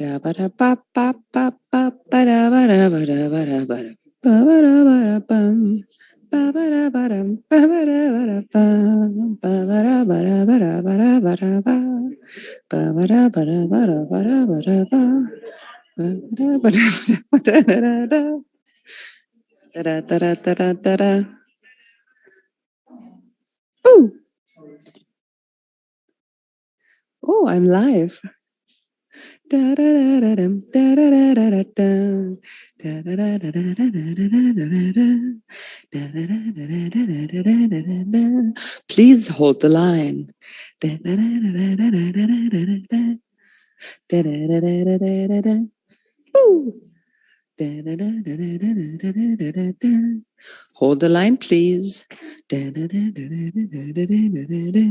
S1: Da ba da ba ba ba ba ba da ba da ba da ba da ba da ba da ba da bum. Ba ba da ba da ba ba da ba da bum. Ba ba da ba da ba da ba da ba da ba. Ba ba da ba da ba da ba da ba da ba. Ba da ba da ba da da da da. Da da da da da da da. Ooh. Oh, I'm live. Da da da da dum, da da da da da dum. Da da da da da da da da da da da. Da da da da da da da da da da da. Please hold the line. Da da da da da da da da da da. Da da da da da da da da. Ooh. Da da da da da da da da da da da. Hold the line, please. Da da da da da da da da da da da.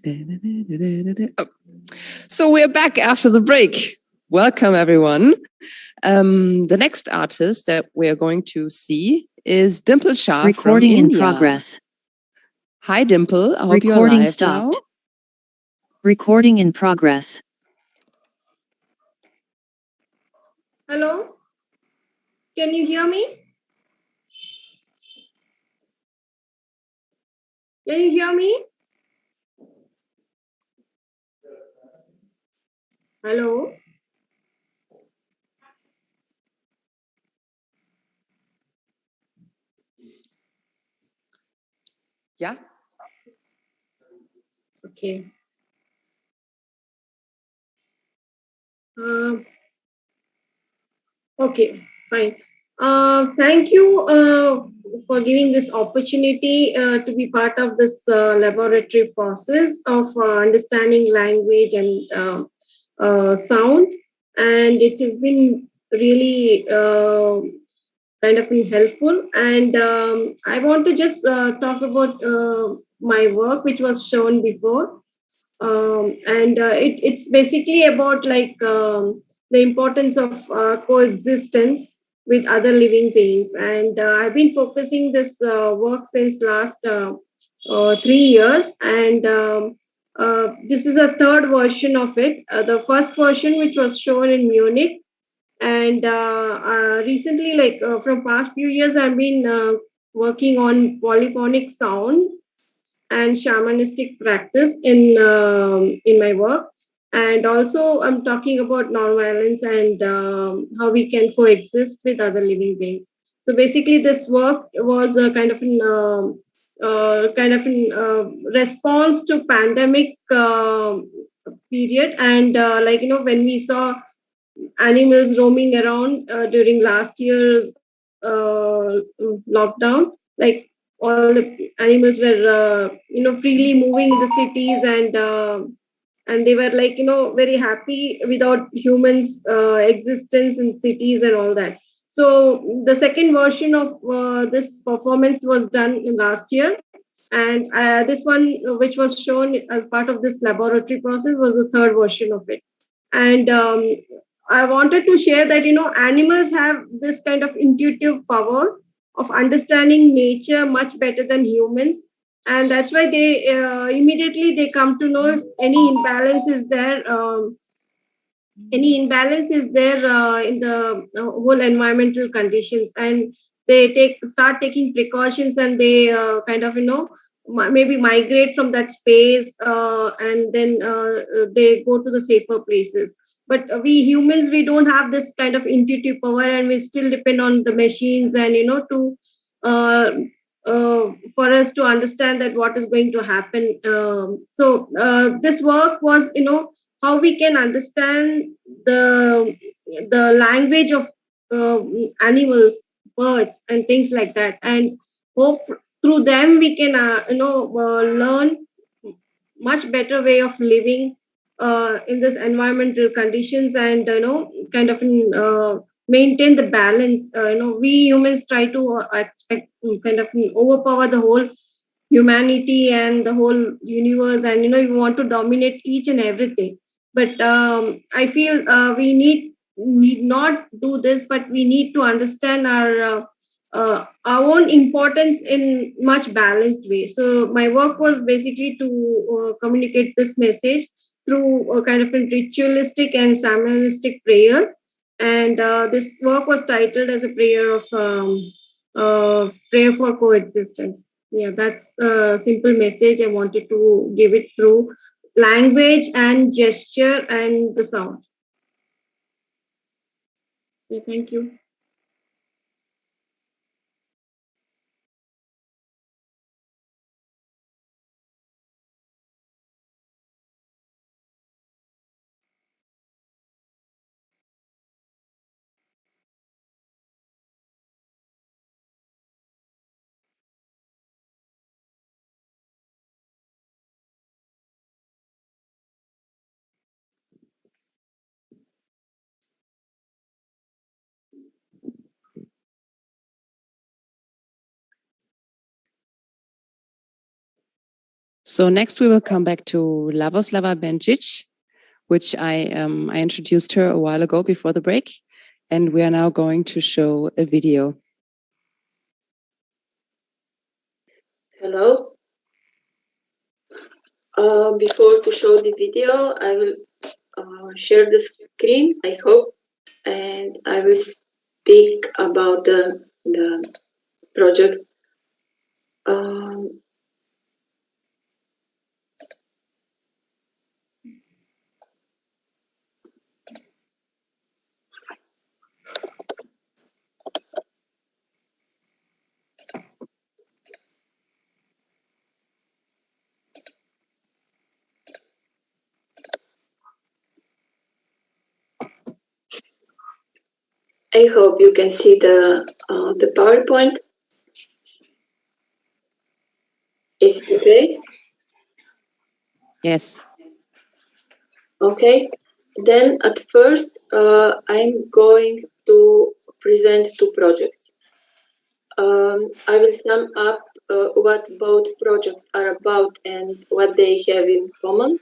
S1: Da da da da da da. Oh. So we're back after the break. Welcome, everyone. The next artist that we're going to see is Dimple Shah
S8: Recording
S1: from
S8: in
S1: India.
S8: progress.
S1: Hi, Dimple. I hope you're
S8: Recording
S1: live
S8: stopped.
S1: now.
S8: Recording in progress.
S9: Hello? Can you hear me? Can you hear me? Hello?
S1: Yeah.
S9: Okay. Okay, fine. Thank you for giving this opportunity to be part of this laboratory process of understanding language and sound. And it has been really kind of helpful. And I want to just talk about my work, which was shown before. It's basically about like the importance of coexistence with other living beings. And I've been focusing this work since last 3 years. And this is a third version of it. The first version, which was shown in Munich. And recently, like from past few years, I've been working on polyphonic sound and shamanistic practice in my work. And also I'm talking about nonviolence and how we can coexist with other living beings. So basically this work was a kind of an response to pandemic period. And when we saw animals roaming around during last year's lockdown, like all the animals were freely moving in the cities. And they were like very happy without humans existence in cities and all that. So the second version of this performance was done in last year. And this one, which was shown as part of this laboratory process, was the third version of it. And I wanted to share that animals have this kind of intuitive power of understanding nature much better than humans. And that's why they immediately they come to know if any imbalance is there in the whole environmental conditions. And they start taking precautions, and they kind of maybe migrate from that space, and then they go to the safer places. But we humans, we don't have this kind of intuitive power, and we still depend on the machines and to for us to understand that what is going to happen. So this work was how we can understand the language of animals, birds, and things like that, and hope through them we can learn much better way of living in this environmental conditions. And kind of maintain the balance. We humans try to kind of overpower the whole humanity and the whole universe, and we want to dominate each and everything. But I feel we need not do this, but we need to understand our own importance in much balanced way. So my work was basically to communicate this message through a kind of ritualistic and ceremonialistic prayers. And this work was titled as a prayer for coexistence. Yeah, that's a simple message I wanted to give it through language and gesture and the sound. Yeah, thank you.
S1: So next we will come back to Lavoslava Benčić, which I introduced her a while ago before the break. And we are now going to show a video.
S10: Hello. Before to show the video, I will share the screen, I hope, and I will speak about the project. I hope you can see the PowerPoint. Is it okay?
S1: Yes.
S10: Okay. Then at first, I'm going to present two projects. I will sum up what both projects are about and what they have in common.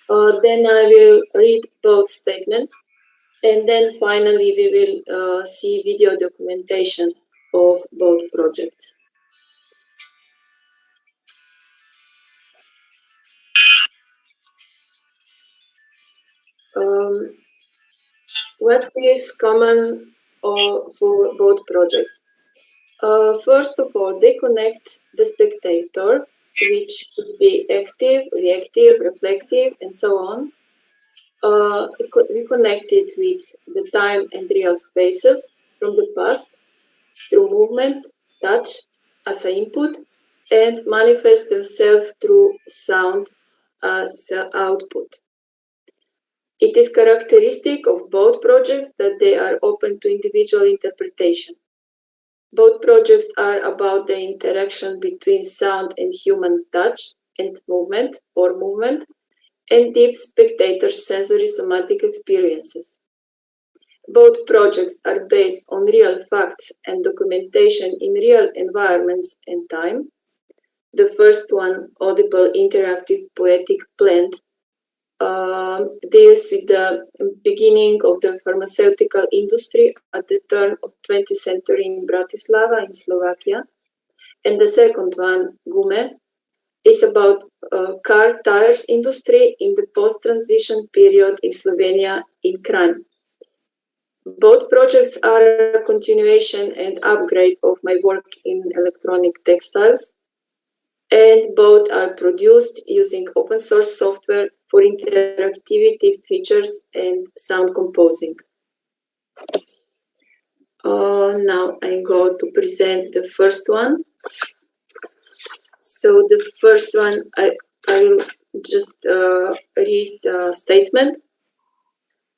S10: Then I will read both statements. And then finally, we will see video documentation of both projects. What is common for both projects? First of all, they connect the spectator, which could be active, reactive, reflective, and so on. We connect it with the time and real spaces from the past through movement, touch as an input, and manifest themselves through sound as output. It is characteristic of both projects that they are open to individual interpretation. Both projects are about the interaction between sound and human touch and movement or movement, and deep spectator sensory somatic experiences. Both projects are based on real facts and documentation in real environments and time. The first one, Audible Interactive Poetic Plant, deals with the beginning of the pharmaceutical industry at the turn of 20th century in Bratislava in Slovakia. And the second one, Gume, is about car tires industry in the post-transition period in Slovenia in Kranj. Both projects are a continuation and upgrade of my work in electronic textiles, and both are produced using open source software for interactivity features and sound composing. Now I'm going to present the first one. So the first one, I will just read the statement.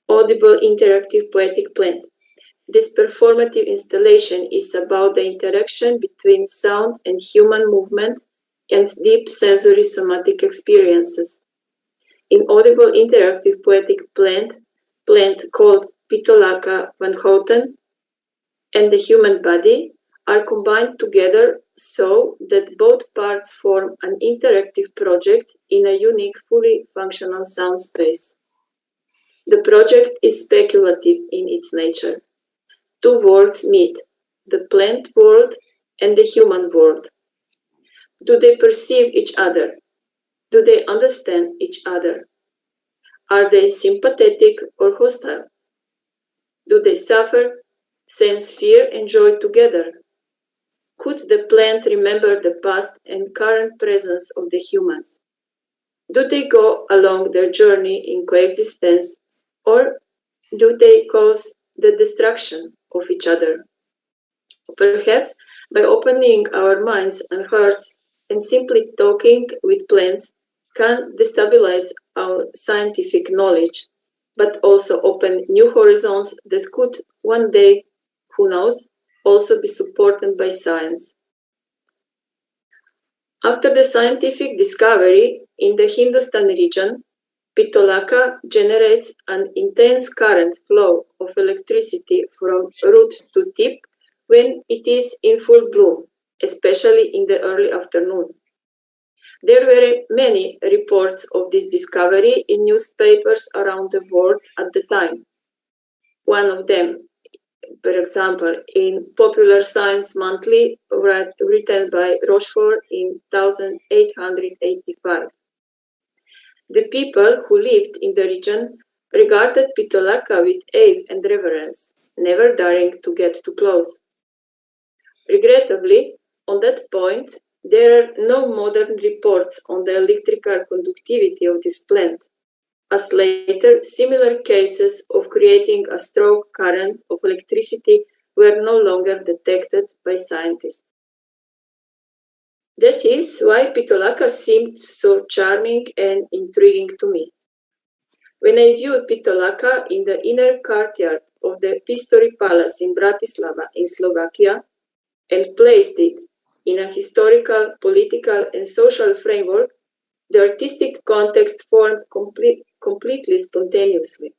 S10: Audible Interactive Poetic Plant. This performative installation is about the interaction between sound and human movement and deep sensory somatic experiences. In Audible Interactive Poetic Plant called Pitolaka van Houten and the human body are combined together so that both parts form an interactive project in a unique, fully functional sound space. The project is speculative in its nature. Two worlds meet, the plant world and the human world. Do they perceive each other? Do they understand each other? Are they sympathetic or hostile? Do they suffer, sense fear and joy together? Could the plant remember the past and current presence of the humans? Do they go along their journey in coexistence, or do they cause the destruction of each other? Perhaps by opening our minds and hearts and simply talking with plants can destabilize our scientific knowledge, but also open new horizons that could one day, who knows, also be supported by science. After the scientific discovery in the Hindustan region, pitolaka generates an intense current flow of electricity from root to tip when it is in full bloom, especially in the early afternoon. There were many reports of this discovery in newspapers around the world at the time. One of them, for example, in Popular Science Monthly, written by Rochefort in 1885. The people who lived in the region regarded pitolaka with awe and reverence, never daring to get too close. Regrettably, on that point, there are no modern reports on the electrical conductivity of this plant, as later similar cases of creating a stroke current of electricity were no longer detected by scientists. That is why pitolaka seemed so charming and intriguing to me. When I viewed pitolaka in the inner courtyard of the Pistory Palace in Bratislava in Slovakia and placed it in a historical, political and social framework, the artistic context formed completely spontaneously.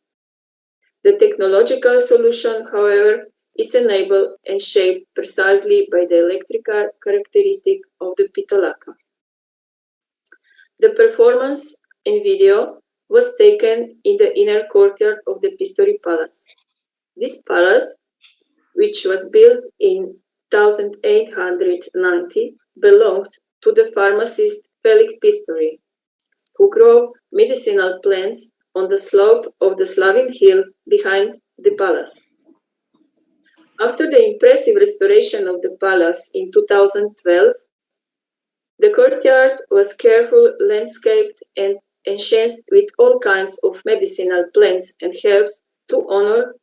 S10: The technological solution, however, is enabled and shaped precisely by the electrical characteristic of the pitolaka. The performance in video was taken in the inner courtyard of the Pistory Palace. This palace, which was built in 1890, belonged to the pharmacist Felix Pistory, who grew medicinal plants on the slope of the Slavin hill behind the palace. After the impressive restoration of the palace in 2012, the courtyard was carefully landscaped and enhanced with all kinds of medicinal plants and herbs to honor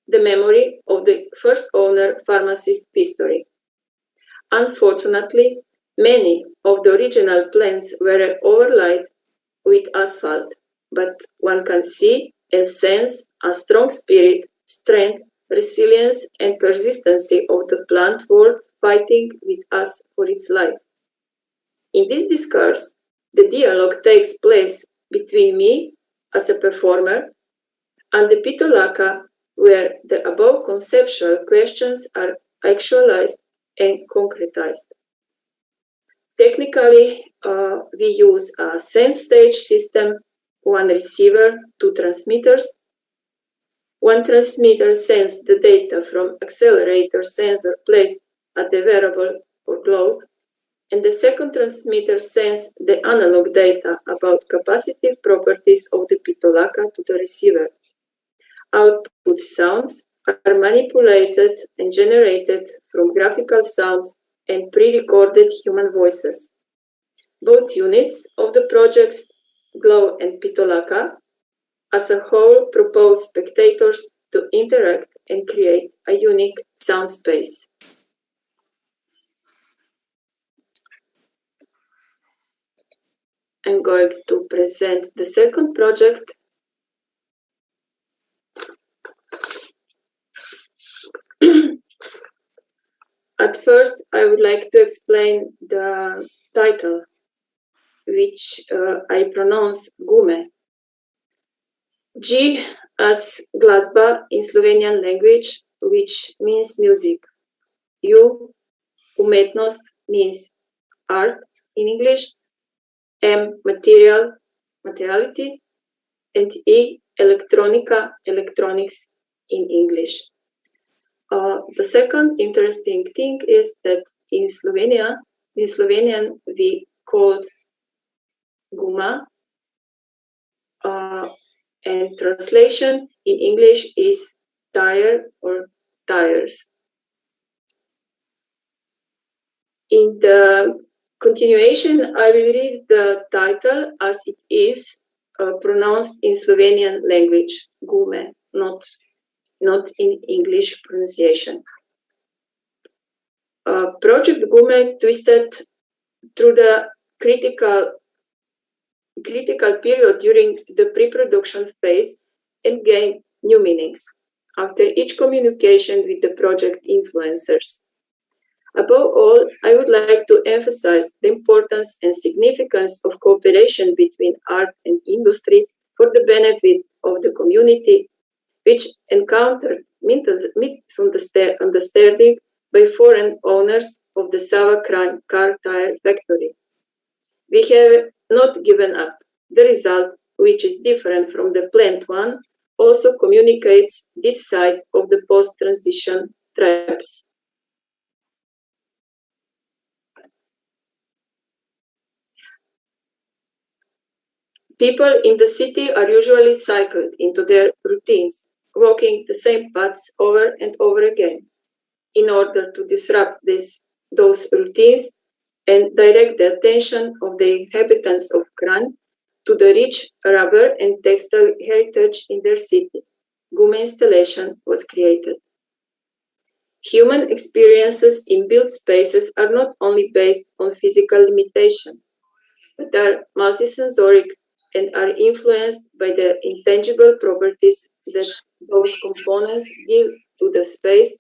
S10: the memory of the first owner, pharmacist Pistory. Unfortunately, many of the original plants were overlaid with asphalt, but one can see and sense a strong spirit, strength, resilience and persistency of the plant world fighting with us for its life. In this discourse, the dialogue takes place between me as a performer and the pitolaka, where the above conceptual questions are actualized and concretized. Technically, we use a sense stage system, one receiver, two transmitters. One transmitter sends the data from accelerator sensor placed at the wearable or globe, and the second transmitter sends the analog data about capacitive properties of the pitolaka to the receiver. Output sounds are manipulated and generated from graphical sounds and pre-recorded human voices. Both units of the projects, Glow and pitolaka, as a whole propose spectators to interact and create a unique sound space. I'm going to present the second project. At first, I would like to explain the title, which I pronounce Gume. G as glazba in Slovenian language, which means music. U, umetnost, means art in English. M, materiality. And E, electronica, electronics in English. The second interesting thing is that in Slovenian we called guma and translation in English is tire or tires. In the continuation, I will read the title as it is pronounced in Slovenian language, gume, not in English pronunciation. Project Gume twisted through the critical period during the pre-production phase and gained new meanings after each communication with the project influencers. Above all, I would like to emphasize the importance and significance of cooperation between art and industry for the benefit of the community, which encountered misunderstanding by foreign owners of the Sava car tire factory. We have not given up. The result, which is different from the planned one, also communicates this side of the post-transition traps. People in the city are usually cycled into their routines, walking the same paths over and over again. In order to disrupt those routines and direct the attention of the inhabitants of Kranj to the rich rubber and textile heritage in their city, Gume installation was created. Human experiences in built spaces are not only based on physical limitation, but are multisensoric and are influenced by the intangible properties that those components give to the space,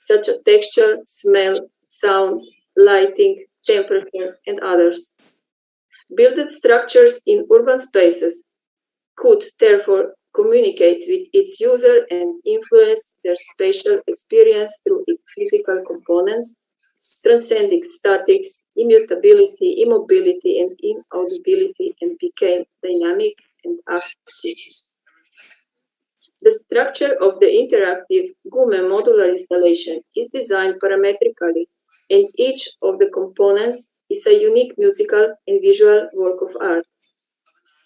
S10: such as texture, smell, sound, lighting, temperature, and others. Built structures in urban spaces could therefore communicate with its user and influence their spatial experience through its physical components, transcending statics, immutability, immobility, and inaudibility, and became dynamic and active. The structure of the interactive Gume modular installation is designed parametrically, and each of the components is a unique musical and visual work of art.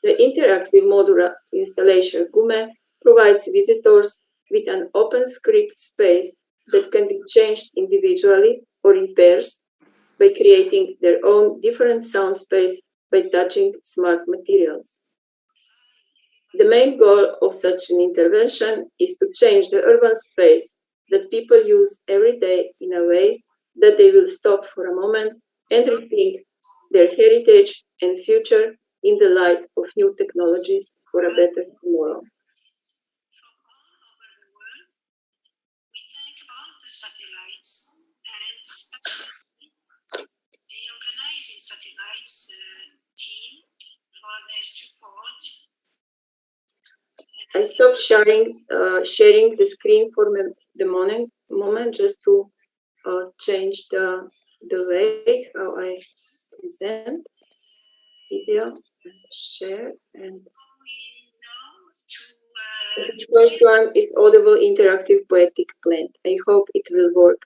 S10: The interactive modular installation Gume provides visitors with an open script space that can be changed individually or in pairs by creating their own different sound space by touching smart materials. The main goal of such an intervention is to change the urban space that people use every day in a way that they will stop for a moment and rethink their heritage and future in the light of new technologies for a better tomorrow.
S4: We thank all the satellites and especially the organizing satellites team for their support.
S10: I stopped sharing the screen for the moment just to change the way how I present video and share. And the first one is Audible Interactive Poetic Plant. I hope it will work.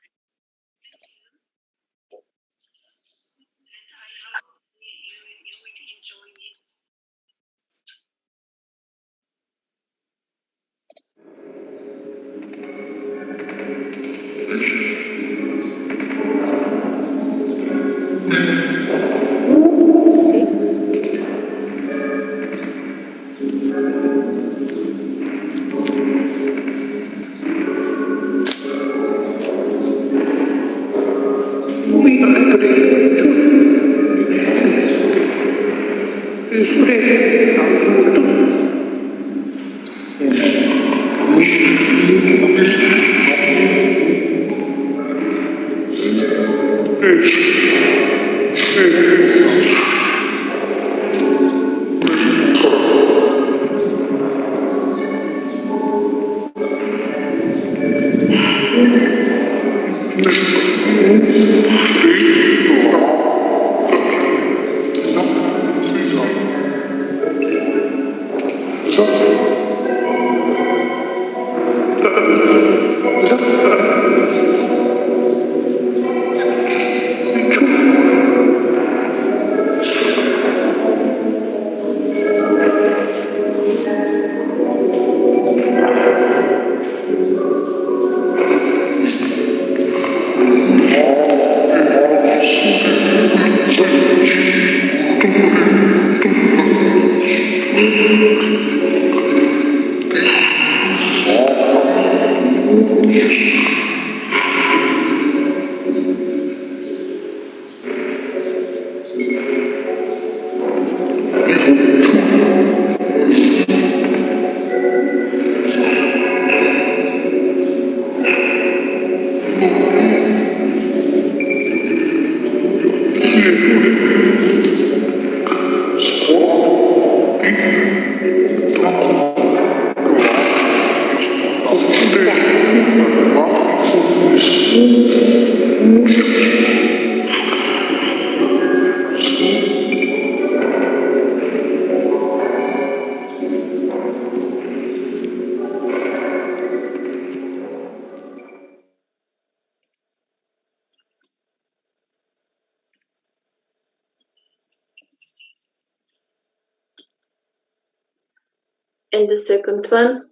S10: And the second one,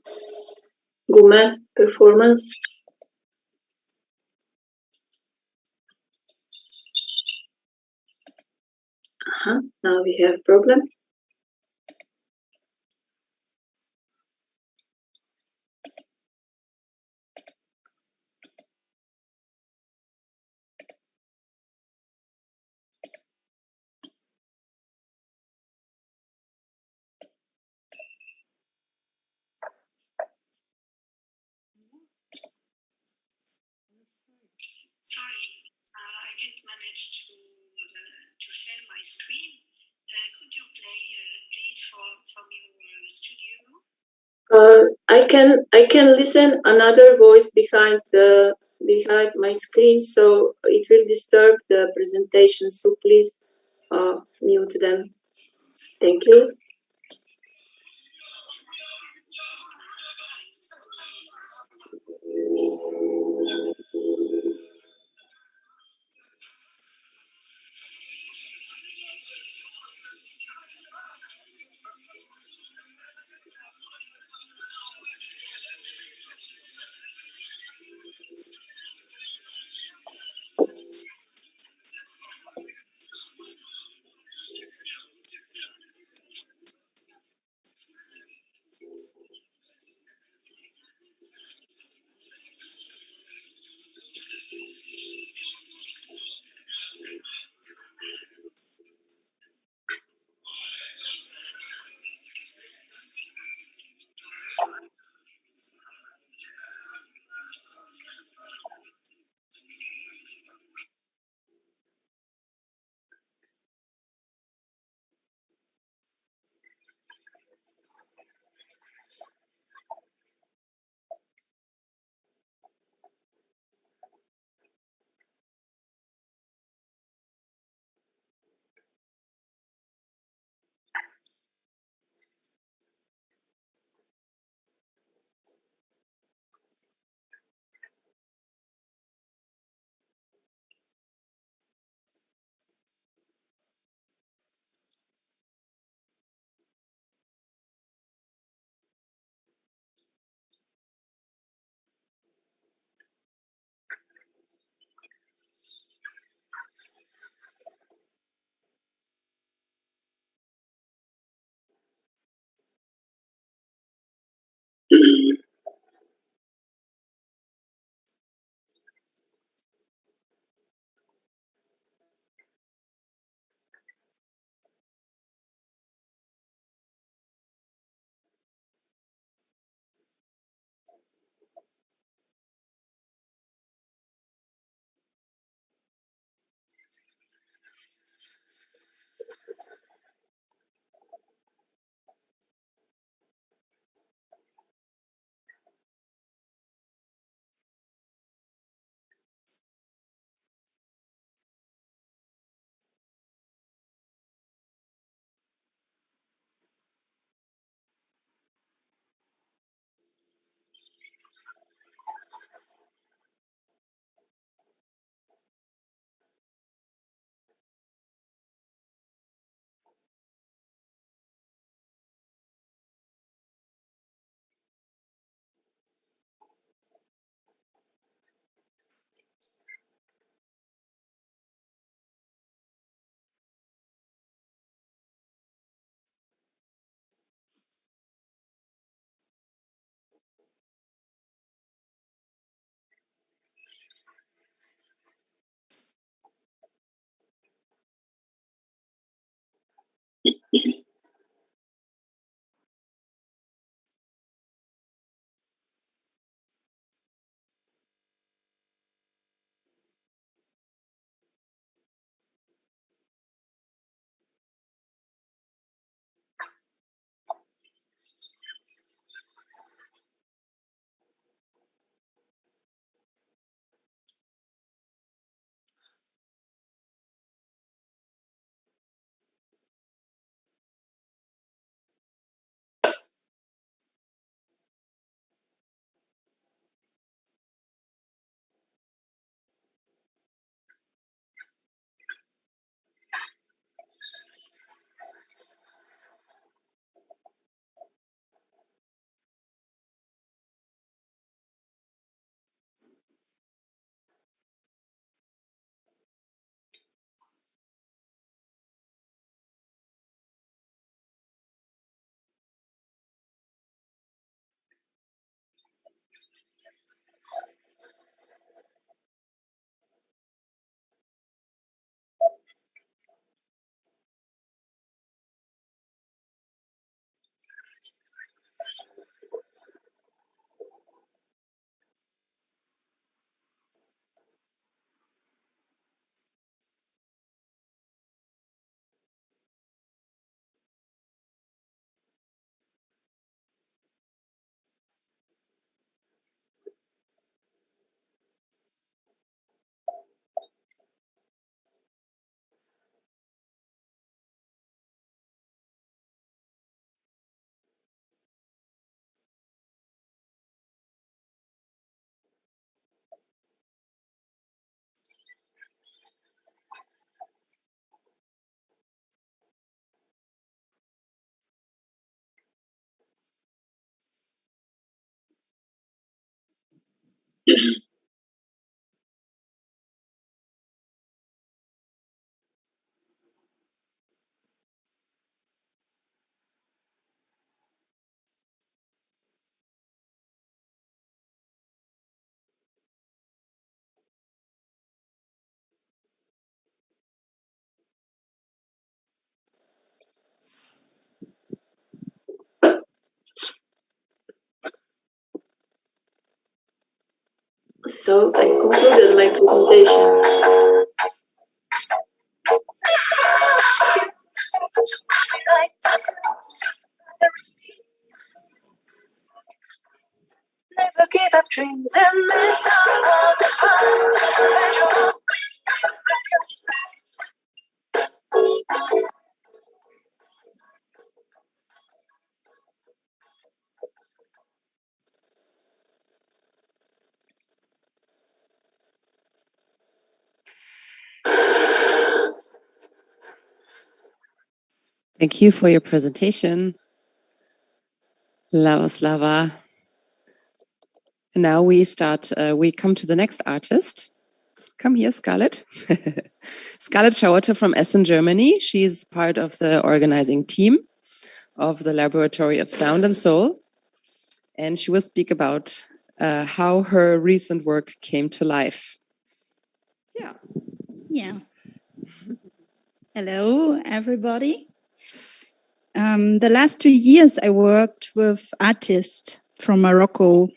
S10: Wiemer performance. Now we have problem.
S4: Sorry, I didn't manage to share my screen. Could you play read from your studio?
S10: I can listen another voice behind my screen, so it will disturb the presentation. So please mute them. Thank you. So I concluded my presentation.
S11: Never give up dreams and miss
S1: Thank you for your presentation, Lavoslava. Now we come to the next artist. Come here, Scarlett. Scarlett Schauerte from Essen, Germany. She's part of the organizing team of the Laboratory of Sound and Soul. And she will speak about how her recent work came to life.
S12: Yeah. Hello, everybody. The last 2 years, I worked with artists from Morocco,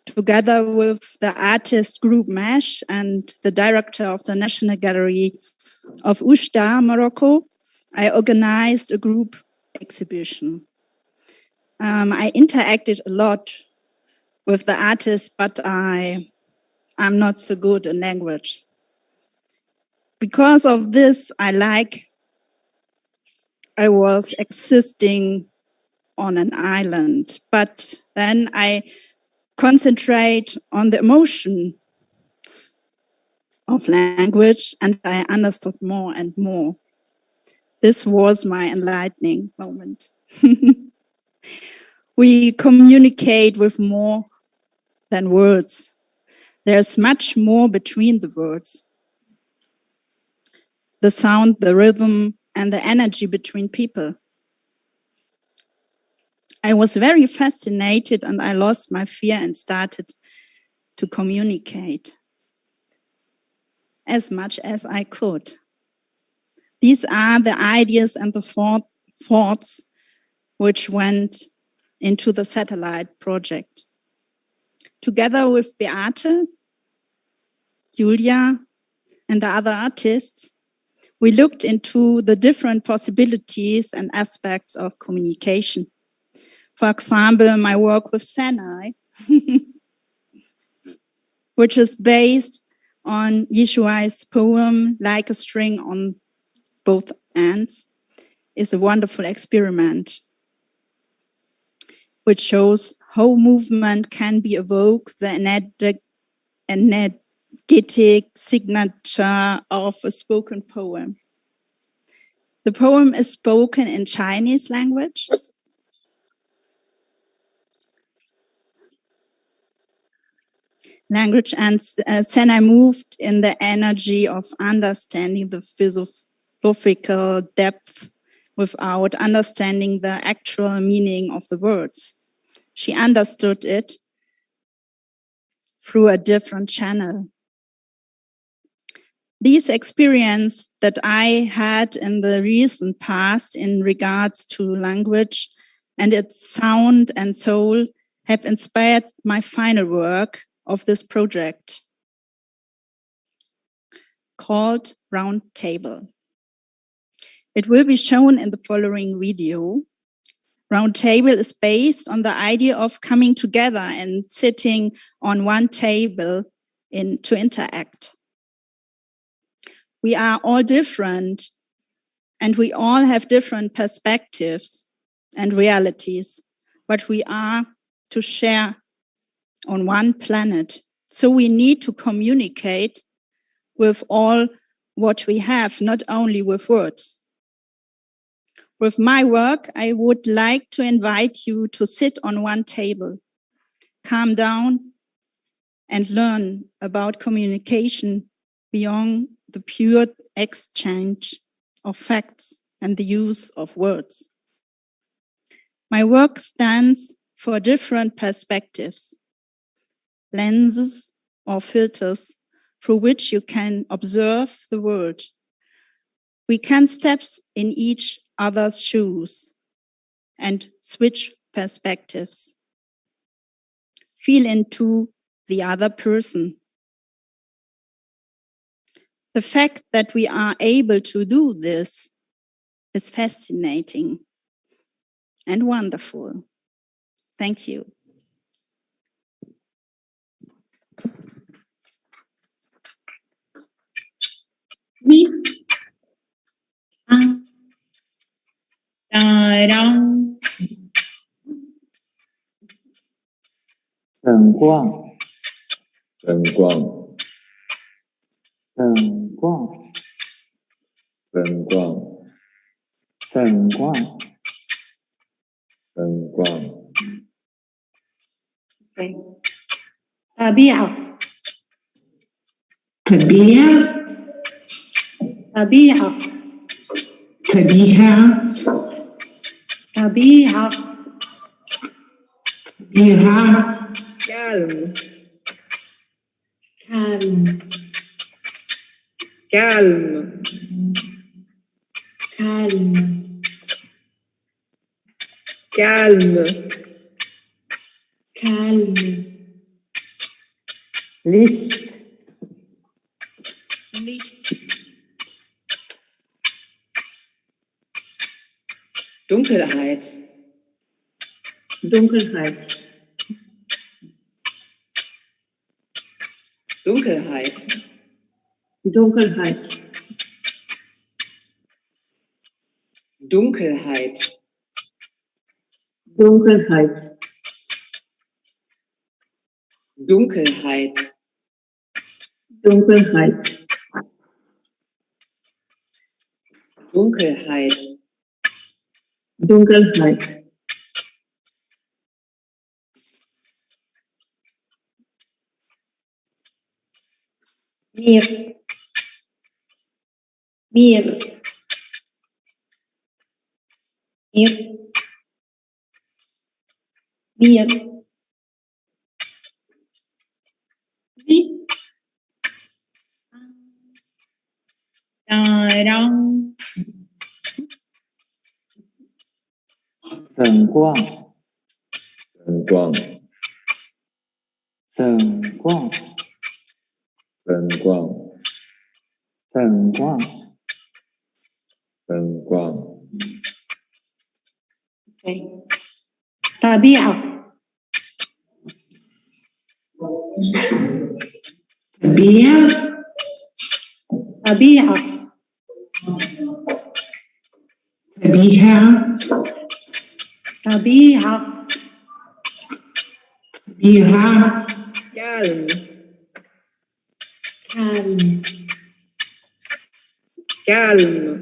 S12: together with the artist group MASH and the director of the National Gallery of Oujda, Morocco. I organized a group exhibition. I interacted a lot with the artists, but I'm not so good in language. Because of this, I was existing on an island, but then I concentrate on the emotion of language and I understood more and more. This was my enlightening moment. We communicate with more than words. There's much more between the words. The sound, the rhythm, and the energy between people. I was very fascinated and I lost my fear and started to communicate as much as I could. These are the ideas and the thoughts which went into the satellite project. Together with Beate, Julia, and the other artists, we looked into the different possibilities and aspects of communication. For example, my work with Sinai, which is based on Yeshuai's poem, Like a String on Both Ends, is a wonderful experiment, which shows how movement can be evoked, the energetic signature of a spoken poem. The poem is spoken in Chinese language. And Sinai moved in the energy of understanding the philosophical depth without understanding the actual meaning of the words. She understood it through a different channel. These experiences that I had in the recent past in regards to language and its sound and soul have inspired my final work of this project called Round Table. It will be shown in the following video. Round Table is based on the idea of coming together and sitting on one table to interact. We are all different and we all have different perspectives and realities, but we are to share on one planet. So we need to communicate with all what we have, not only with words. With my work, I would like to invite you to sit on one table, calm down, and learn about communication beyond the pure exchange of facts and the use of words. My work stands for different perspectives, lenses or filters through which you can observe the world. We can step in each other's shoes and switch perspectives. Feel into the other person. The fact that we are able to do this is fascinating and wonderful. Thank you.
S13: Mi. Tarang.
S2: 晨光，
S14: 晨光，
S2: 晨光，
S14: 晨光，
S2: 晨光，
S14: 晨光。
S4: طبيعة
S13: طبيعة
S4: طبيعة
S13: طبيعة
S4: طبيعة
S13: طبيعة
S6: Calme,
S13: calme
S6: calme,
S13: calme
S6: calme,
S13: calme
S2: Licht,
S1: Dunkelheit.
S3: Dunkelheit.
S1: Dunkelheit.
S3: Dunkelheit.
S1: Dunkelheit.
S3: Dunkelheit.
S1: Dunkelheit.
S3: Dunkelheit.
S1: Dunkelheit.
S3: Dunkelheit.
S4: Mir. Mir. Mir. Mir.
S13: Tarang.
S2: 晨光，
S14: 晨光，
S2: 晨光，
S14: 晨光，
S2: 晨光，
S14: 晨光。
S4: طبيعة
S13: طبيعة
S4: طبيعة
S13: طبيعة
S4: طبيعة
S13: طبيعة
S6: calme,
S13: calme
S6: calme,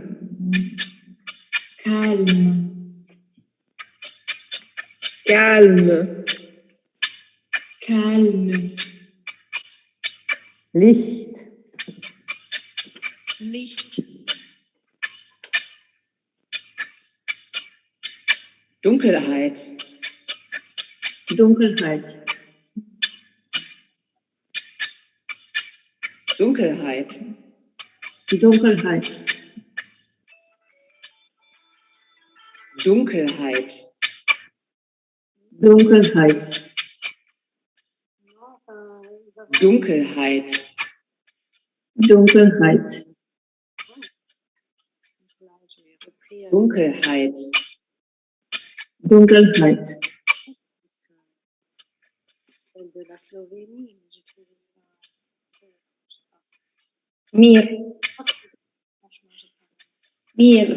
S13: calme
S6: calme,
S13: calme
S2: Licht,
S1: Dunkelheit.
S3: Dunkelheit.
S1: Dunkelheit.
S3: Dunkelheit.
S1: Dunkelheit.
S3: Dunkelheit.
S1: Dunkelheit.
S3: Dunkelheit.
S1: Dunkelheit.
S3: Dunkelheit.
S4: Celle de la Slovénie, mais j'ai trouvé ça. Mir. Mir.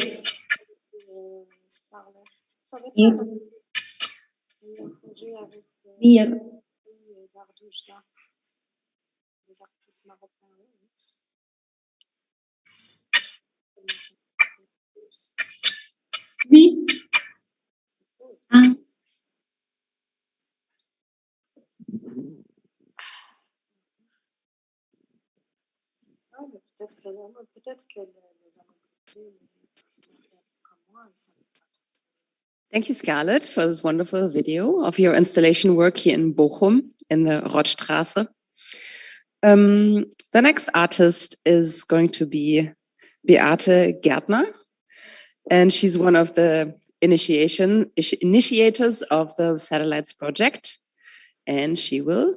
S4: Scarlett. Mir. Mir. Les artistes marocains.
S13: Oui.
S1: Thank you, Scarlett, for this wonderful video of your installation work here in Bochum in the Rothstraße. The next artist is going to be Beate Gärtner, and she's one of the initiators of the Satellites project, and she will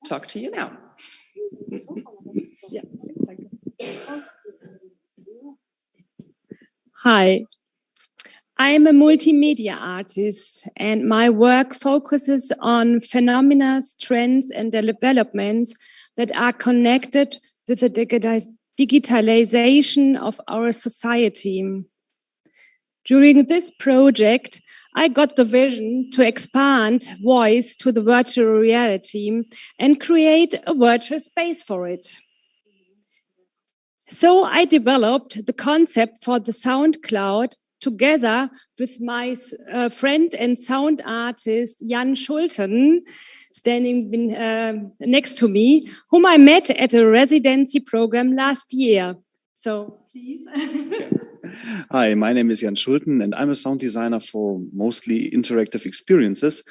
S1: talk to you now.
S15: Hi, I'm a multimedia artist, and my work focuses on phenomena, trends, and developments that are connected with the digitalization of our society. During this project, I got the vision to expand voice to the virtual reality and create a virtual space for it. So I developed the concept for the sound cloud together with my friend and sound artist Jan Schulten, standing next to me, whom I met at a residency program last year. So please.
S16: Hi, my name is Jan Schulten, and I'm a sound designer for mostly interactive experiences.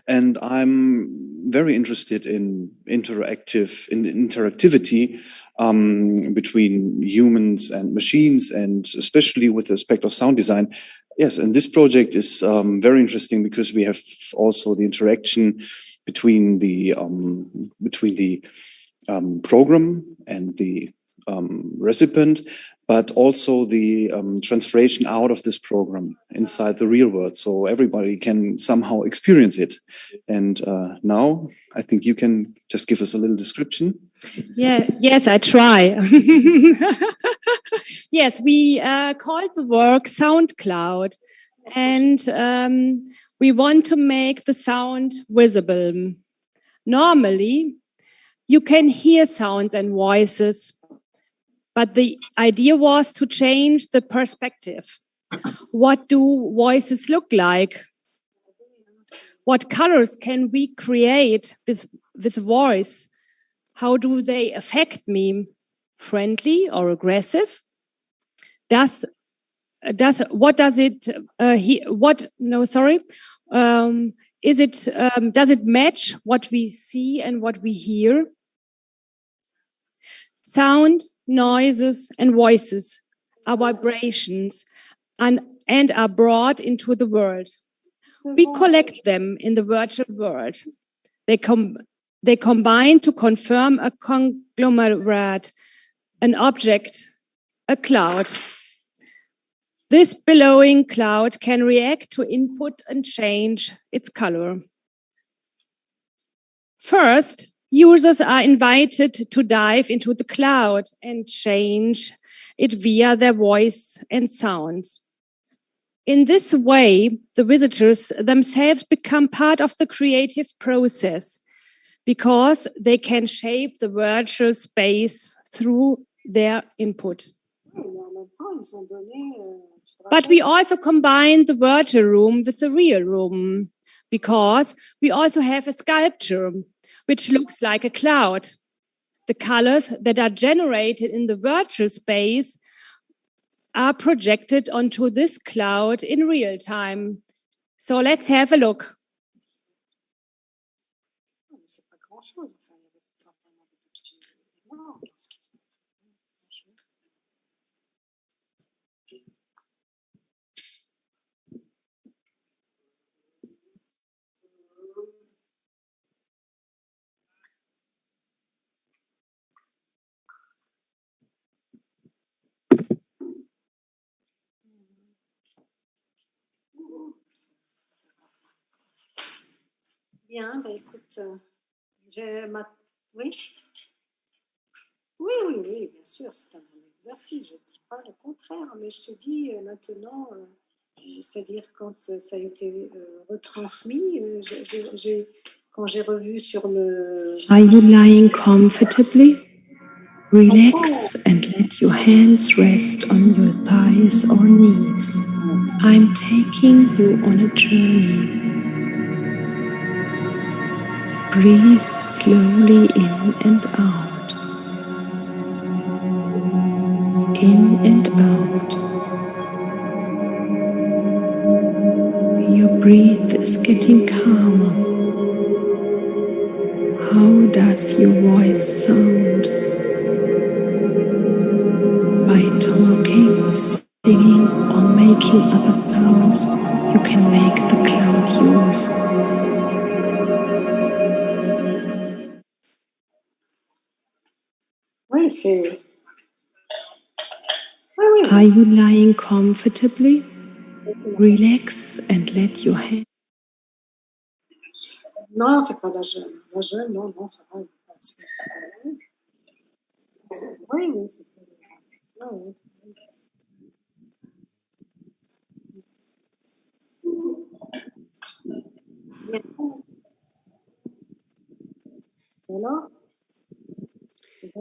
S16: And I'm very interested in interactivity between humans and machines, and especially with the aspect of sound design. Yes, and this project is very interesting because we have also the interaction between the program and the recipient, but also the translation out of this program inside the real world, so everybody can somehow experience it. And now I think you can just give us a little description.
S15: Yeah, yes, I try. Yes, we called the work Sound Cloud, and we want to make the sound visible. Normally, you can hear sounds and voices, but the idea was to change the perspective. What do voices look like? What colors can we create with voice? How do they affect me? Friendly or aggressive? Does it match what we see and what we hear? Sound, noises, and voices are vibrations and are brought into the world. We collect them in the virtual world. They combine to confirm a conglomerate, an object, a cloud. This billowing cloud can react to input and change its color. First, users are invited to dive into the cloud and change it via their voice and sounds. In this way, the visitors themselves become part of the creative process because they can shape the virtual space through their input. But we also combine the virtual room with the real room because we also have a sculpture which looks like a cloud. The colors that are generated in the virtual space are projected onto this cloud in real time. So let's have a look.
S4: Bien, écoute, oui. Oui, bien sûr, c'est un bon exercice, je ne dis pas le contraire, mais je te dis maintenant, c'est-à-dire quand ça a été retransmis, quand j'ai revu sur le...
S17: Are you lying comfortably? Relax and let your hands rest on your thighs or knees. I'm taking you on a journey. Breathe slowly in and out. in and out. Your breath is getting calmer. How does your voice sound? By talking, singing, or making other sounds, you can make the cloud yours.
S4: Oui, c'est...
S17: Are you lying comfortably? Relax and let your head.
S4: Non, c'est pas la jeune. La jeune, non, non, ça va. Ça va. Oui, oui, c'est ça. Oui, c'est...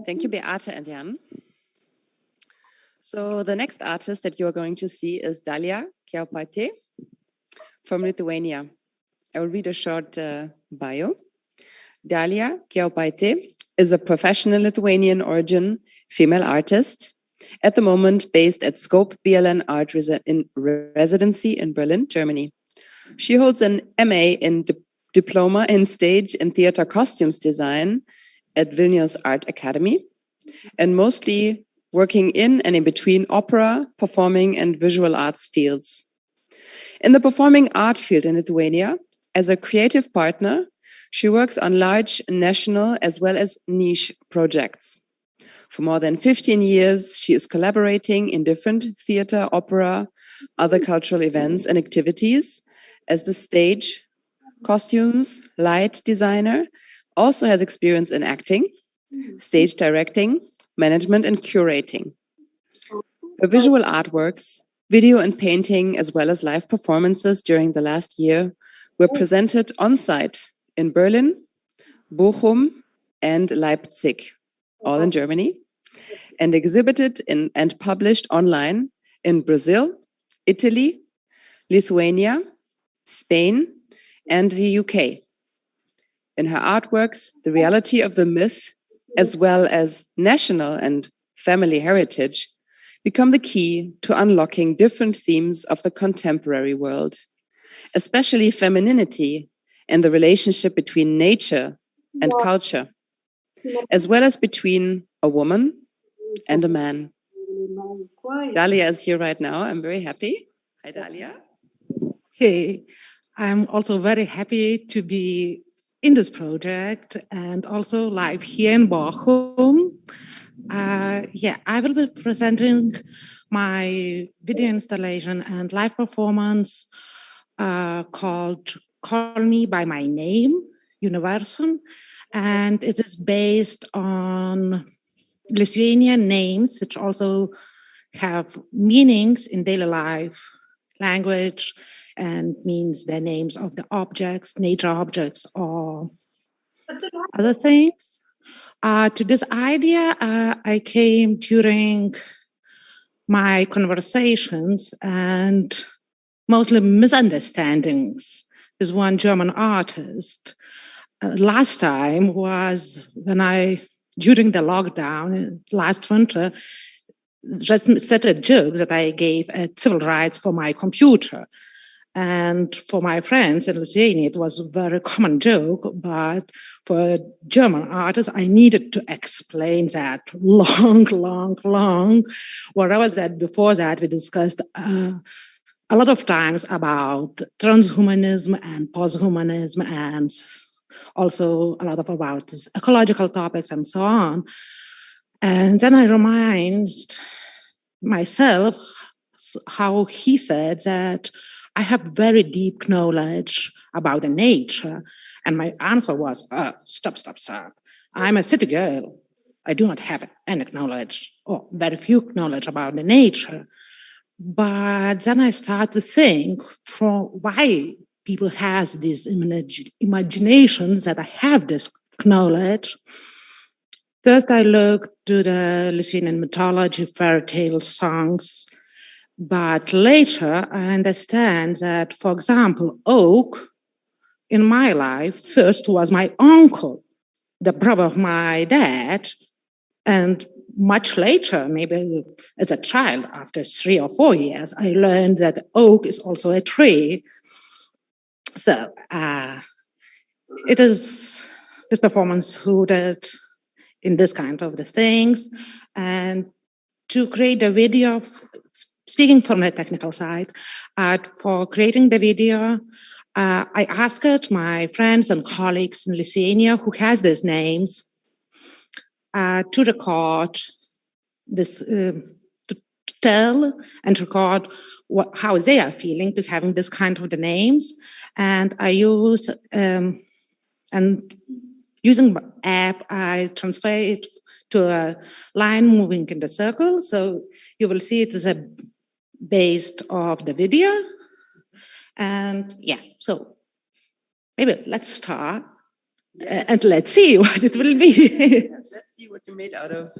S1: Thank you, Beate and Jan. So the next artist that you are going to see is Dalia Kiaupitê from Lithuania. I will read a short bio. Dalia Kiaupitê is a professional Lithuanian origin female artist, at the moment based at Scope BLN Art Residency in Berlin, Germany. She holds an MA in Diploma in Stage and Theater Costumes Design at Vilnius Art Academy, and mostly working in and in between opera, performing, and visual arts fields. In the performing art field in Lithuania, as a creative partner, she works on large national as well as niche projects. For more than 15 years, she is collaborating in different theater, opera, other cultural events and activities as the stage, costumes, light designer, also has experience in acting, stage directing, management and curating. Her visual artworks, video and painting, as well as live performances during the last year were presented on site in Berlin, Bochum, and Leipzig, all in Germany, and exhibited and published online in Brazil, Italy, Lithuania, Spain, and the UK. In her artworks, the reality of the myth, as well as national and family heritage, become the key to unlocking different themes of the contemporary world, especially femininity and the relationship between nature and culture, as well as between a woman and a man. Dalia is here right now. I'm very happy. Hi, Dalia.
S18: Hey, I'm also very happy to be in this project and also live here in Bochum. I will be presenting my video installation and live performance called Call Me By My Name, Universum, and it is based on Lithuanian names, which also have meanings in daily life, language, and means the names of the objects, nature objects, or other things. To this idea, I came during my conversations and mostly misunderstandings with one German artist. Last time was when during the lockdown, last winter, just said a joke that I gave at civil rights for my computer. And for my friends in Lithuania, it was a very common joke, but for a German artist, I needed to explain that long. Whereas that before that, we discussed a lot of times about transhumanism and posthumanism, and also a lot about this ecological topics and so on. And then I reminded myself how he said that I have very deep knowledge about the nature. And my answer was, stop. I'm a city girl. I do not have any knowledge or very few knowledge about the nature. But then I started to think from why people has these imaginations that I have this knowledge. First, I looked to the Lithuanian mythology, fairy tales, songs. But later, I understand that, for example, oak in my life first was my uncle, the brother of my dad, and much later, maybe as a child, after 3 or 4 years, I learned that oak is also a tree. So this performance rooted in this kind of the things. And to create a video, speaking from the technical side, for creating the video, I asked my friends and colleagues in Lithuania who has these names to record this, to tell and record how they are feeling to having this kind of the names. And I use, and using app, I transfer it to a line moving in the circle. So you will see it is a based of the video. And yeah, so maybe let's start. Yes. And let's see what it will be.
S1: Yes, let's see what you made out of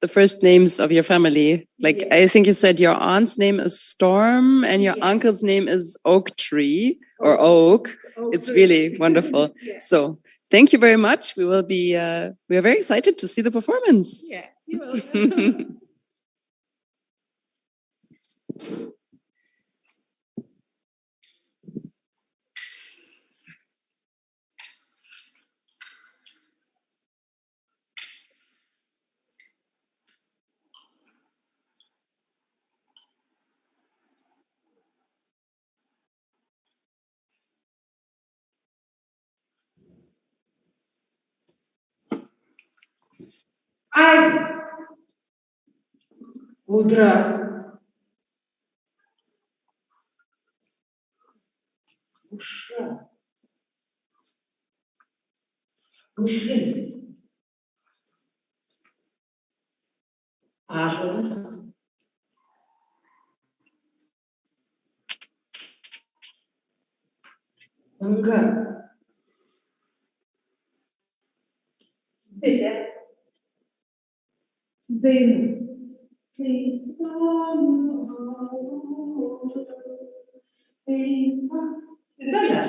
S1: the first names of your family. Like, yes. I think you said your aunt's name is Storm and your uncle's name is Oak Tree or Oak. It's really wonderful. Yeah. So thank you very much. We will be, we are very excited to see the performance.
S18: Yeah, you will.
S13: Айвис. Удра. Уша. Ушли. Ажелос. Ангар. Беля. Дым. Dalia.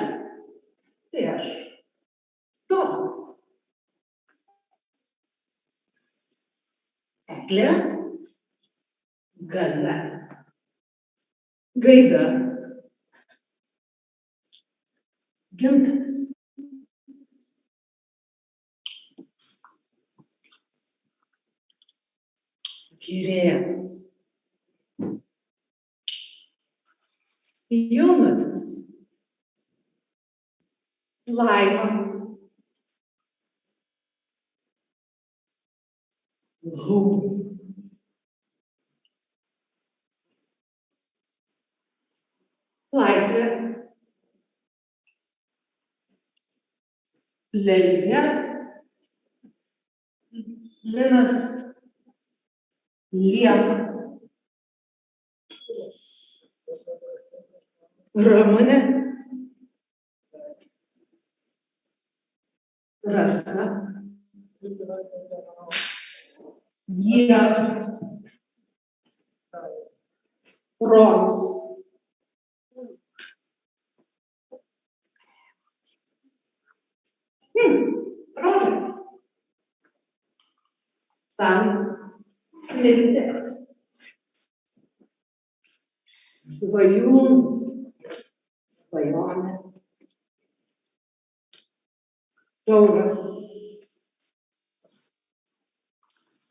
S13: Też. Todos. Ekle. Gala. Gaida. Gintas. Kirėjas. Jonatas. Laima. Hau. Laisvė. Lelija. Linas. Liepa. Ramunė. Rasa. Ieva. Romus. Rožė. Sam. Smiltė. Svajūnas. Svajonė. Tauras.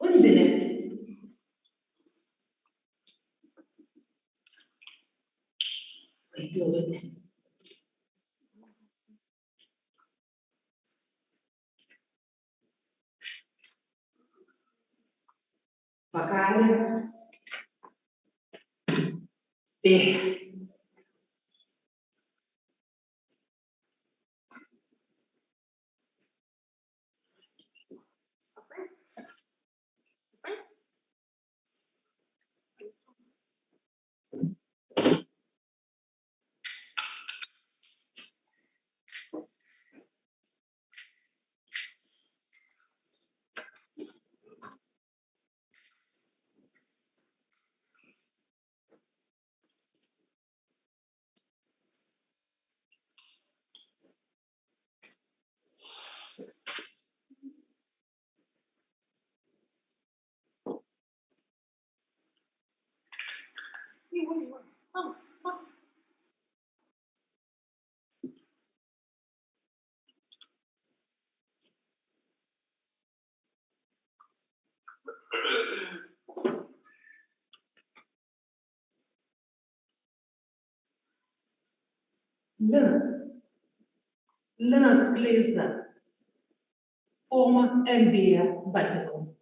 S13: Undinė. Skaitylutė. Pakalė. Vėjas. Linus Glazer, former NBA basketball.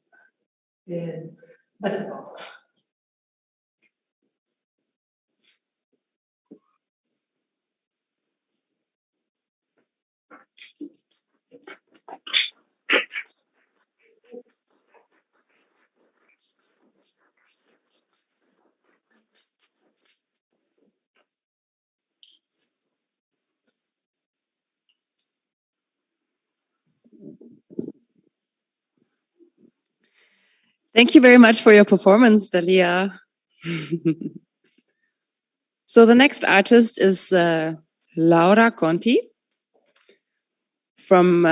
S13: Basketball.
S1: Thank you very much for your performance, Dalia. So the next artist is Laura Konti, from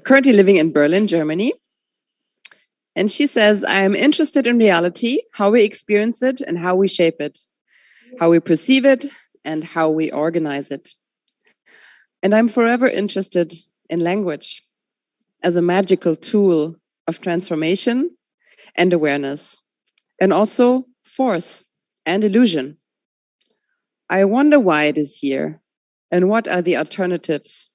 S1: currently living in Berlin, Germany. And she says, I am interested in reality, how we experience it and how we shape it, how we perceive it and how we organize it. And I'm forever interested in language as a magical tool of transformation and awareness, and also force and illusion. I wonder why it is here and what are the alternatives.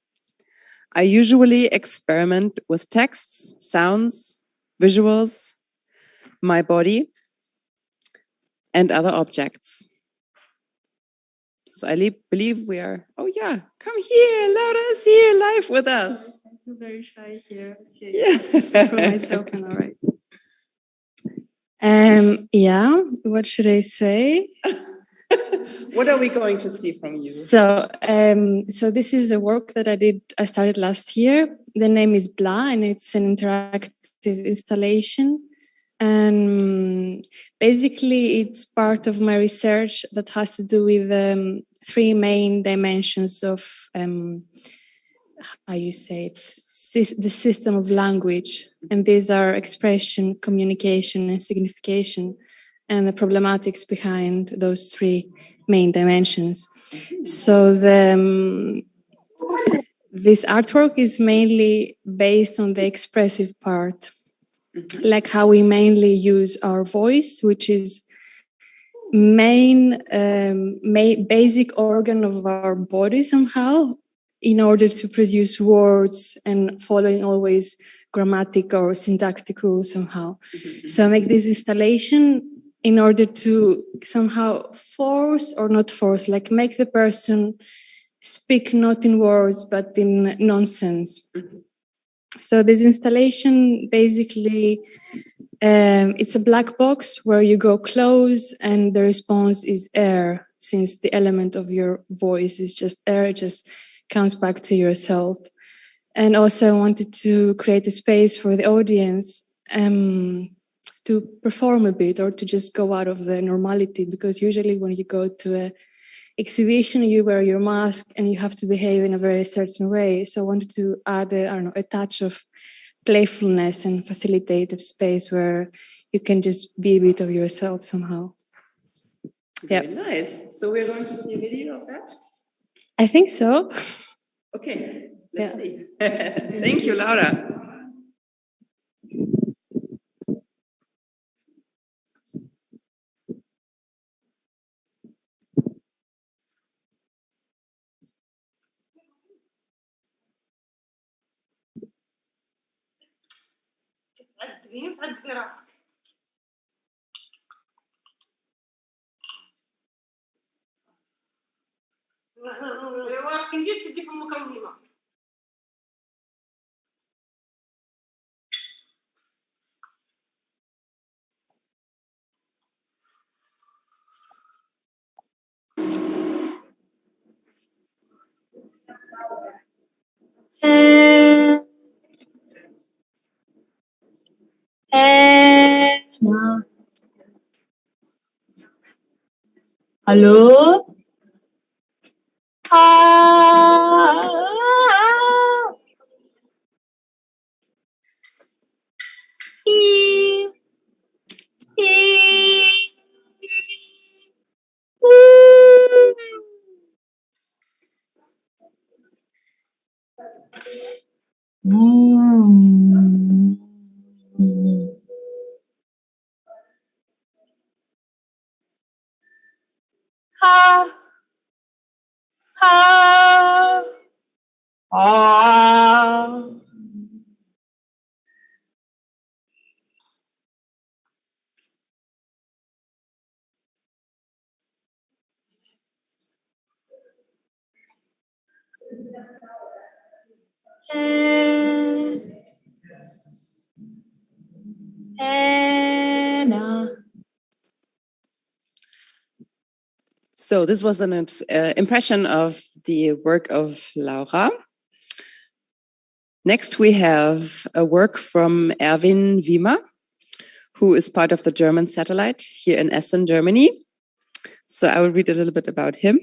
S1: I usually experiment with texts, sounds, visuals, my body, and other objects. So I believe we are, oh yeah, come here, Laura is here live with us.
S19: I'm very shy here. Okay.
S1: Yeah.
S19: Speak for myself and all right. Yeah, what should I say?
S1: What are we going to see from you?
S19: So this is a work that I started last year. The name is Bla, and it's an interactive installation. And basically, it's part of my research that has to do with three main dimensions of how you say it, the system of language. And these are expression, communication, and signification, and the problematics behind those three main dimensions. So this artwork is mainly based on the expressive part, like how we mainly use our voice, which is basic organ of our body somehow, in order to produce words and following always grammatic or syntactic rules somehow. So I make this installation in order to somehow force or not force, like make the person speak not in words, but in nonsense. So this installation basically, it's a black box where you go close and the response is air, since the element of your voice is just air, it just comes back to yourself. And also I wanted to create a space for the audience to perform a bit, or to just go out of the normality, because usually when you go to an exhibition, you wear your mask and you have to behave in a very certain way. So I wanted to add a touch of playfulness and facilitate a space where you can just be a bit of yourself somehow.
S1: Very nice. So we're going to see a video of that?
S19: I think so.
S1: Okay, let's see. Thank you, Laura.
S13: تعدي راسك. كنتي تسدي في المكونة.
S11: Hello?
S1: So this was an impression of the work of Laura. Next, we have a work from Erwin Wiemer, who is part of the German satellite here in Essen, Germany. So I will read a little bit about him.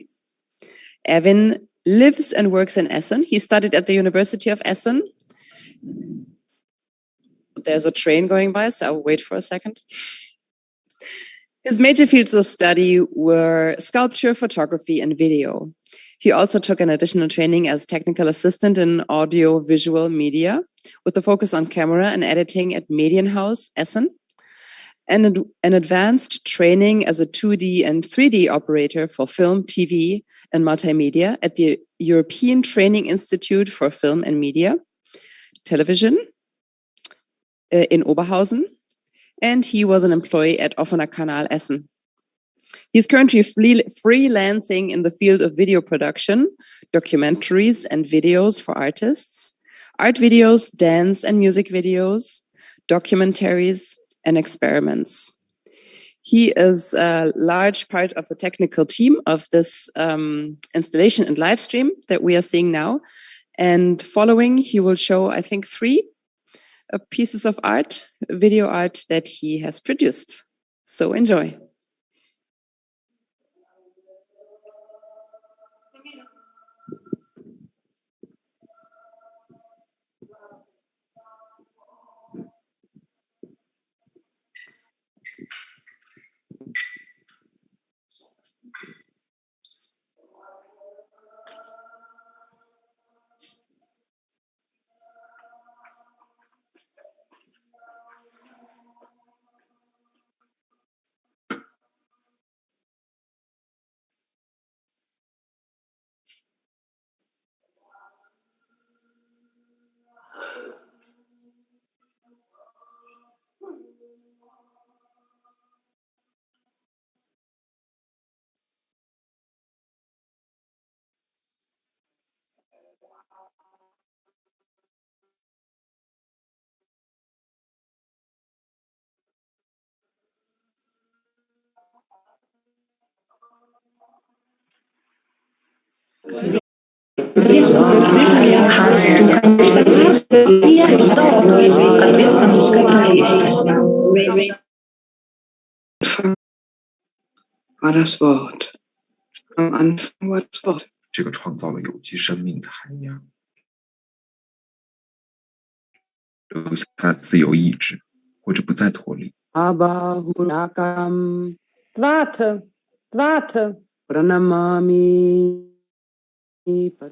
S1: Erwin lives and works in Essen. He studied at the University of Essen. There's a train going by, so I'll wait for a second. His major fields of study were sculpture, photography, and video. He also took an additional training as technical assistant in audio-visual media with a focus on camera and editing at Medienhaus Essen, and an advanced training as a 2D and 3D operator for film, TV, and multimedia at the European Training Institute for Film and Media, Television in Oberhausen, and he was an employee at Offener Kanal Essen. He's currently freelancing in the field of video production, documentaries and videos for artists, art videos, dance and music videos, documentaries, and experiments. He is a large part of the technical team of this installation and live stream that we are seeing now. And following, he will show, I think, 3 pieces of art, video art that he has produced. So enjoy.
S20: War das Wort. Am Anfang war das Wort.
S14: 这个创造了有机生命的海洋，留下自由意志，或者不再脱离。
S15: Warte, warte.
S20: Pranamami.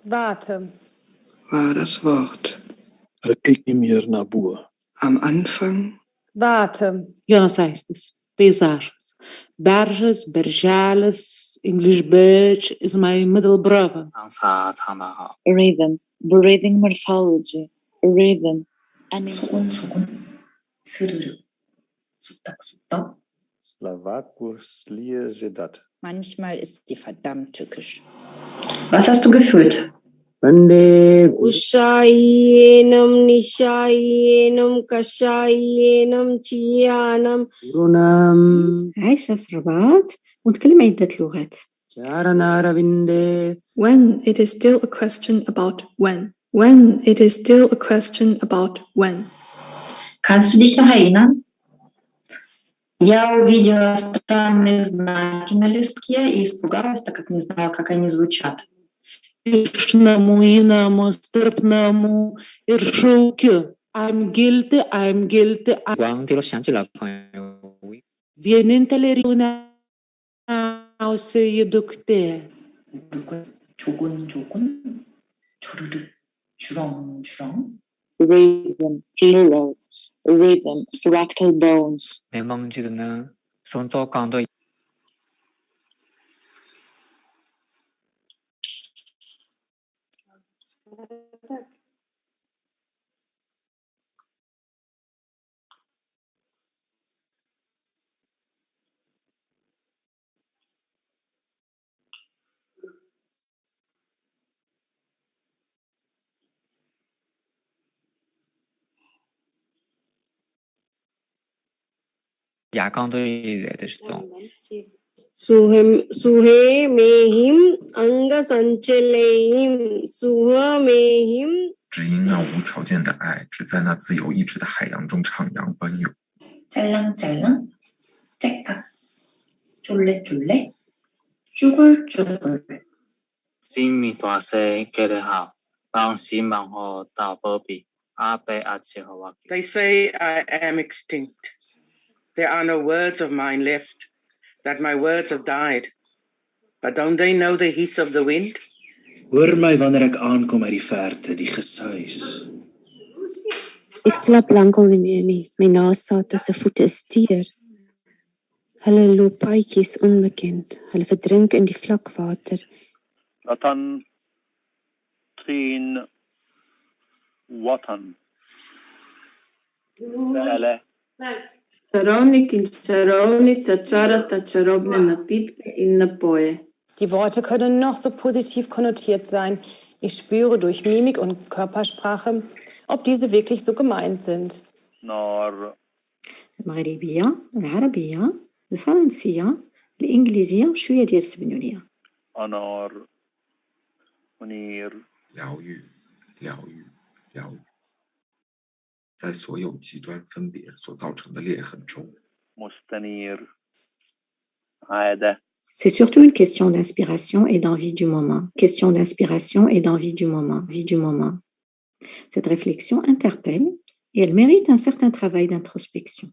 S15: Warte.
S20: War das Wort. Am Anfang.
S15: Warte.
S18: Jonas heißt es. Peisagens. Berges, bergeles, English birch is my middle brother.
S21: Rhythm, breathing morphology, rhythm,
S22: 소곤소곤, 스르르, 쓱딱쓱딱.
S12: Manchmal ist sie verdammt tückisch.
S10: Was hast du gefühlt?
S9: Ushayenam, Nishayenam, Kashayenam, Chiyanam.
S5: عايشة في الرباط وتكلم عدة لغات.
S19: When it is still a question about when. When it is still a question about when.
S10: Kannst du dich noch erinnern? Я увидела странные знаки на листке и испугалась, так как не знала, как они звучат.
S18: Iršnamų, įnamų, starpnamų ir šaukiu. I'm guilty, I'm guilty.
S2: 光地都想起了朋友。
S18: Vienintelė ir jauniausioji duktė.
S10: 조곤조곤, 조르르,
S22: 주렁주렁.
S21: Rhythm, plural. Rhythm, fractal bones.
S2: 내 멍지는 손톱 강도 야광도 이래도
S7: सुहे मेहिम अंग संचलेहिम सुह मेहिम
S14: 只因那无条件的爱只在那自由意志的海洋中徜徉奔涌
S22: 짤랑짤랑. 째깍. 쫄래쫄래. 쭈글쭈글.
S8: Xin mi tòa xe kê đề hào, bao xí mạng hồ tạo bơ bì, a bê a chê hồ waki.
S23: They say I am extinct. There are no words of mine left, that my words have died. But don't they know the hiss of the wind?
S24: Hoor my wanneer ek aankom uit die verte, die gesuis.
S17: Ik slaap lank al nie, my nasaad as 'n voete stier. Hulle loop paadjies onbekend, hulle verdrink in die vlakwater.
S25: Ratan, Trin, Watan. Bele.
S26: Čarovnik in čarovnica čarata čarobne napitke in napoje.
S27: Die Worte können noch so positiv konnotiert sein. Ich spüre durch Mimik und Körpersprache, ob diese wirklich so gemeint sind.
S25: Nar.
S5: المغربية، العربية، الفرنسية، الإنجليزية وشوية ديال السبنولية.
S25: Anar. Munir.
S14: 疗愈，疗愈，疗愈，在所有极端分别所造成的裂痕中。
S25: Mustanir. Aida.
S5: C'est surtout une question d'inspiration et d'envie du moment. Question d'inspiration et d'envie du moment. Vie du moment. Cette réflexion interpelle et elle mérite un certain travail d'introspection.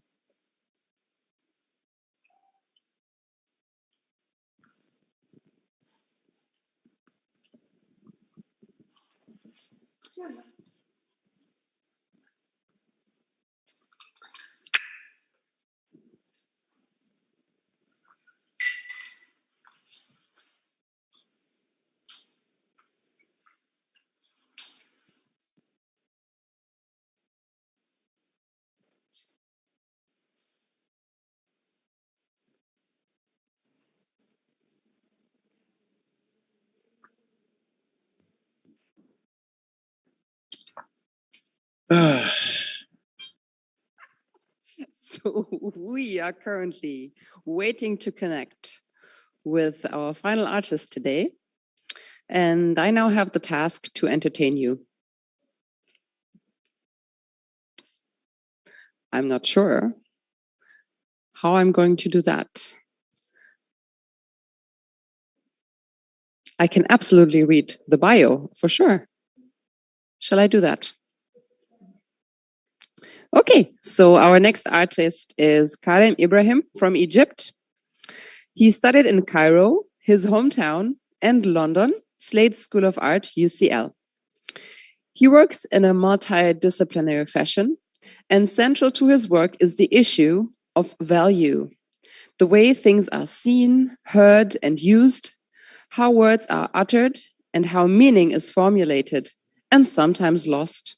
S1: So we are currently waiting to connect with our final artist today. And I now have the task to entertain you. I'm not sure how I'm going to do that. I can absolutely read the bio for sure. Shall I do that? Okay, so our next artist is Karim Ibrahim from Egypt. He studied in Cairo, his hometown, and London, Slade School of Art, UCL. He works in a multidisciplinary fashion, and central to his work is the issue of value, the way things are seen, heard, and used, how words are uttered, and how meaning is formulated and sometimes lost,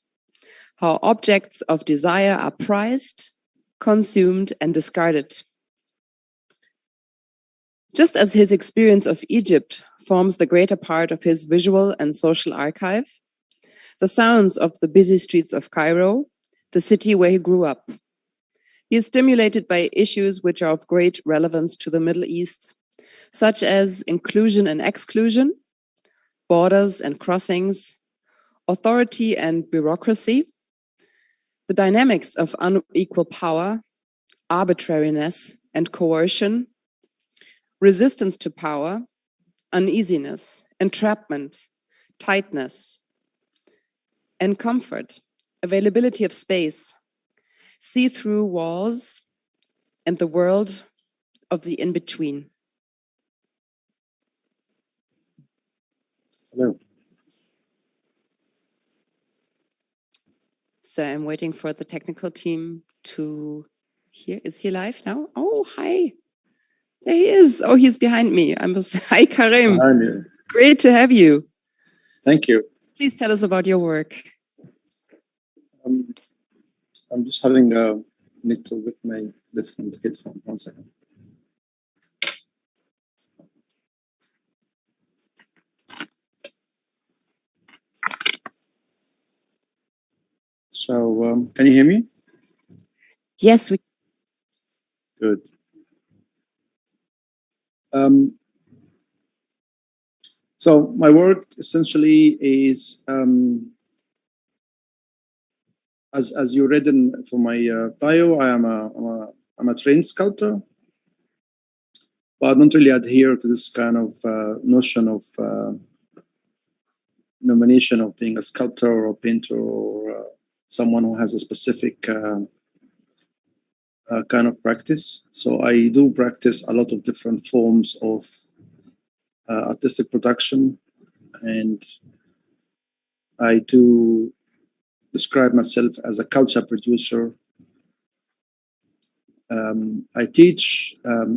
S1: how objects of desire are prized, consumed, and discarded. Just as his experience of Egypt forms the greater part of his visual and social archive, the sounds of the busy streets of Cairo, the city where he grew up. He is stimulated by issues which are of great relevance to the Middle East, such as inclusion and exclusion, borders and crossings, authority and bureaucracy, the dynamics of unequal power, arbitrariness and coercion, resistance to power, uneasiness, entrapment, tightness, and comfort, availability of space, see-through walls, and the world of the in-between.
S28: Hello.
S1: I'm waiting for the technical team to hear. Is he live now? Oh, hi. There he is. Oh, he's behind me. Hi, Karim.
S3: Hi.
S1: Great to have you.
S3: Thank you.
S1: Please tell us about your work.
S3: I'm just having a need to get my different headphone. 1 second. So, can you hear me?
S1: Yes, we.
S3: Good. So my work essentially is, as you read from my bio, I'm a trained sculptor, but I don't really adhere to this kind of notion of nomination of being a sculptor or a painter or someone who has a specific kind of practice. So I do practice a lot of different forms of artistic production, and I do describe myself as a culture producer. I teach,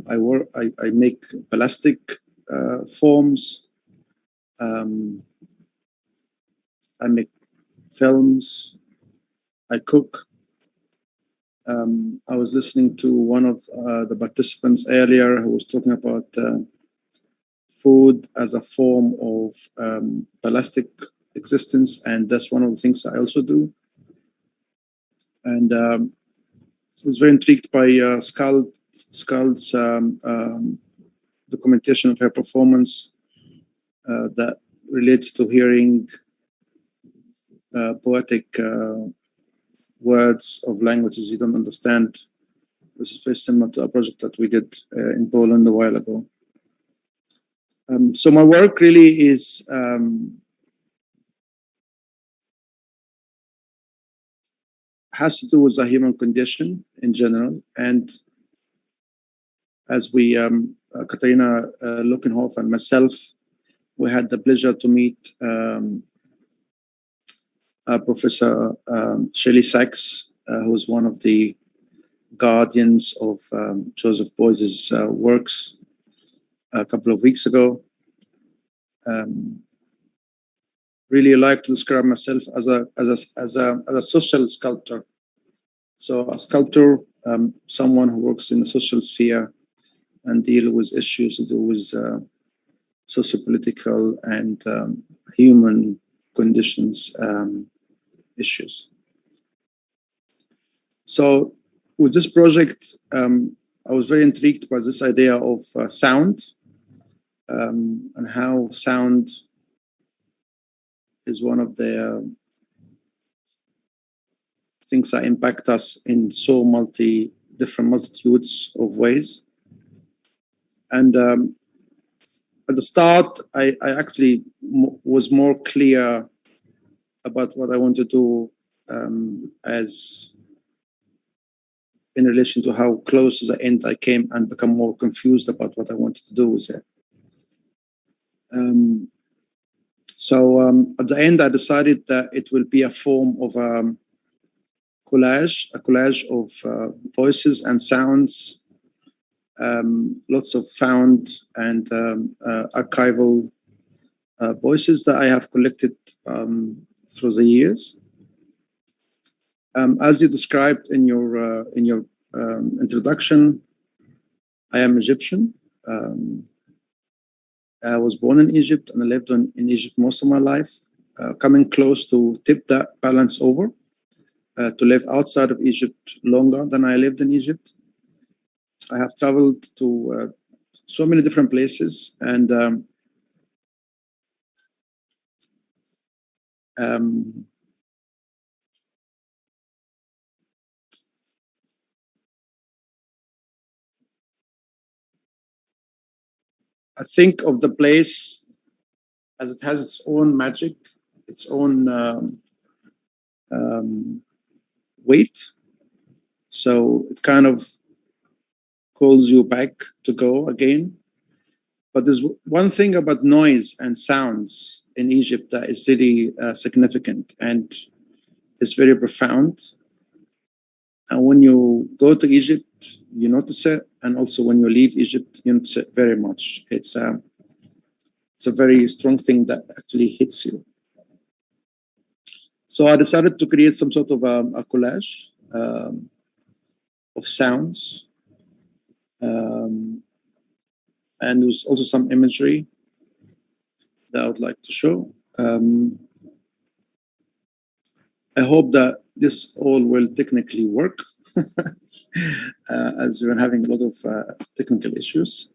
S3: I work, I make plastic forms, I make films, I cook. I was listening to one of the participants earlier who was talking about food as a form of plastic existence, and that's one of the things I also do. And I was very intrigued by Scarlett's documentation of her performance that relates to hearing poetic words of languages you don't understand. This is very similar to a project that we did in Poland a while ago. So my work really is has to do with the human condition in general. And as we, Katarina Luckenhoff and myself, we had the pleasure to meet Professor Shelley Sachs, who was one of the guardians of Joseph Beuys's works a couple of weeks ago. Really like to describe myself as a social sculptor. So a sculptor, someone who works in the social sphere and deal with issues to do with socio-political and human conditions issues. So with this project, I was very intrigued by this idea of sound and how sound is one of the things that impact us in so different multitudes of ways. And at the start, I actually was more clear about what I want to do as in relation to how close to the end I came and become more confused about what I wanted to do with it. So at the end, I decided that it will be a form of a collage of voices and sounds, lots of found and archival voices that I have collected through the years. As you described in your introduction, I am Egyptian. I was born in Egypt and I lived in Egypt most of my life, coming close to tip that balance over, to live outside of Egypt longer than I lived in Egypt. I have traveled to so many different places, and I think of the place as it has its own magic, its own weight. So it kind of calls you back to go again. But there's one thing about noise and sounds in Egypt that is really significant, and is very profound. And when you go to Egypt, you notice it. And also when you leave Egypt, you notice it very much. It's a very strong thing that actually hits you. So I decided to create some sort of a collage of sounds. And there's also some imagery that I would like to show. I hope that this all will technically work, as we're having a lot of technical issues.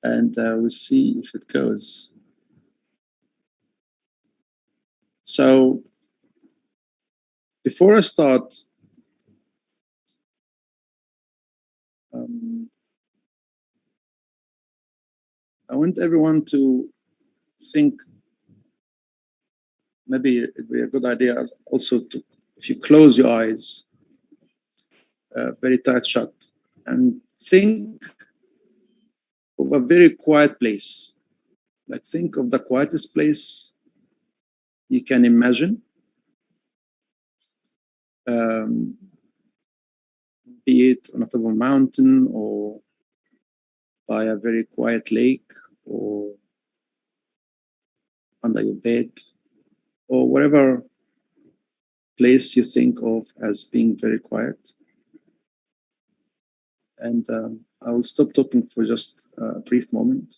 S3: And we'll see if it goes. So before I start, I want everyone to think, maybe it'd be a good idea also to, if you close your eyes, very tight shut, and think of a very quiet place. Like, think of the quietest place you can imagine. Be it on top of a mountain, or by a very quiet lake, or under your bed, or whatever place you think of as being very quiet. And I will stop talking for just a brief moment.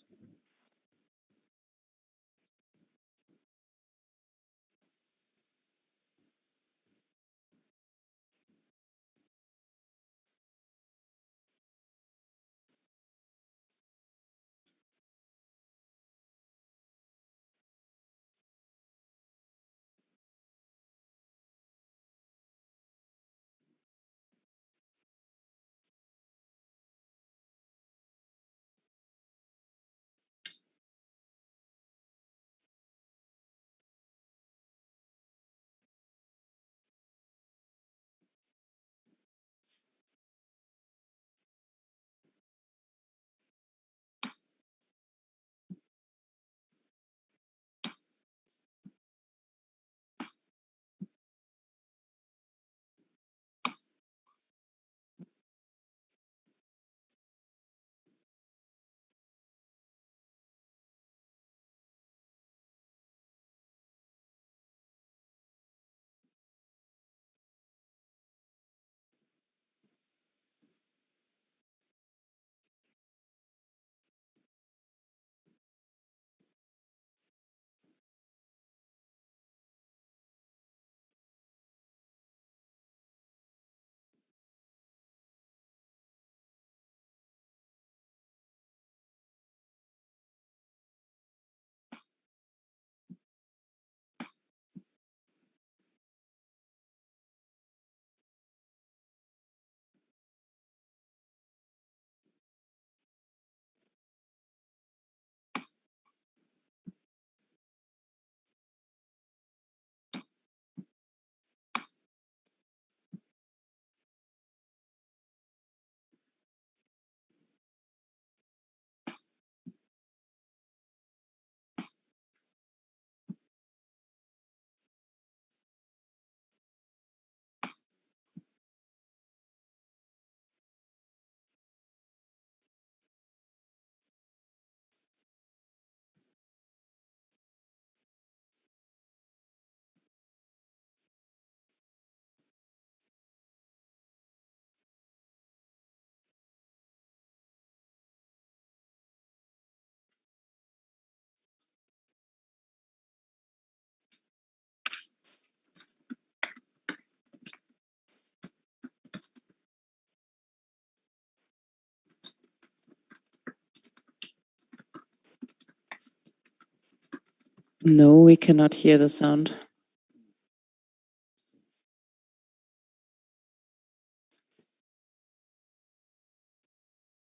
S1: No, we cannot hear the sound.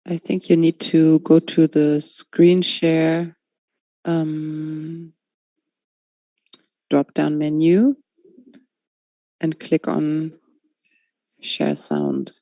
S1: I think you need to go to the screen share drop-down menu and click on share sound.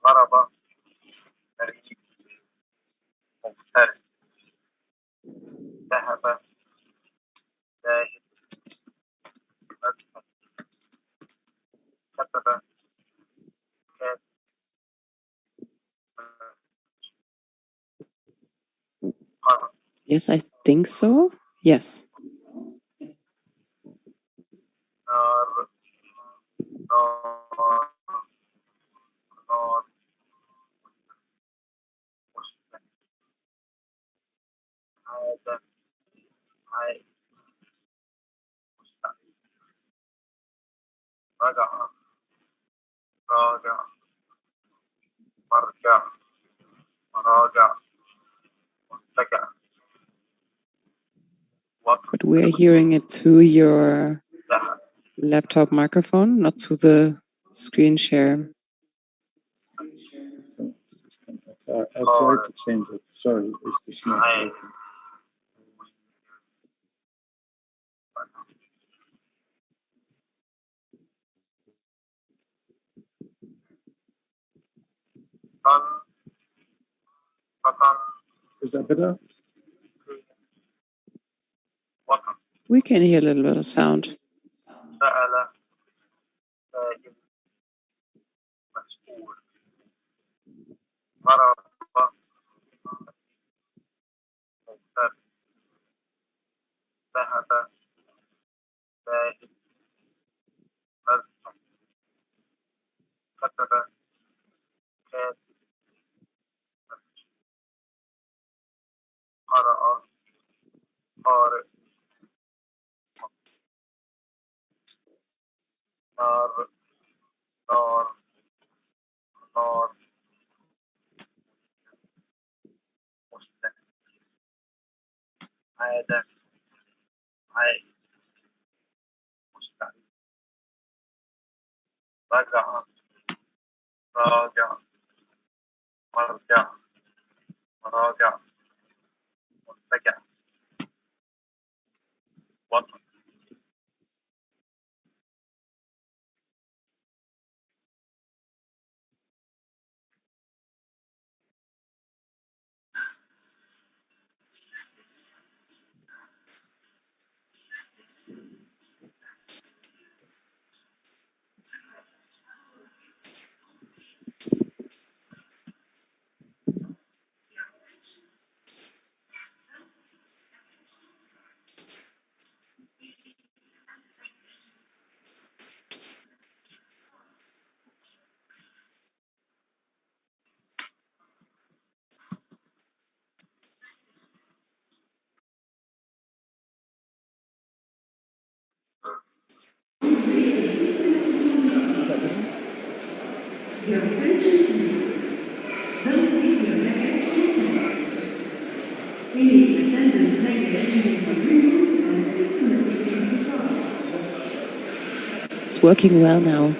S8: ضرب بريد مغترب ذهب زاهد مذهب كتب كاتب قرأ.
S1: Yes, I think so. Yes.
S8: نار نار نار مسلم عاد عاد مستعيد رجع راجع مرجع مراجع مرتجع.
S1: But we are hearing it through your laptop microphone, not through the screen share.
S3: I'll try to change it. Sorry, it's not working. Is that better?
S1: We can hear a little bit of sound.
S8: سأل سائل مسؤول ضرب مغترب ذهب زاهد مذهب كتب كاتب قرأ قارئ نار نار نار مسلم عاد عاد مستعيد رجع راجع مرجع مراجع مرتجع وطن.
S1: It's working well now.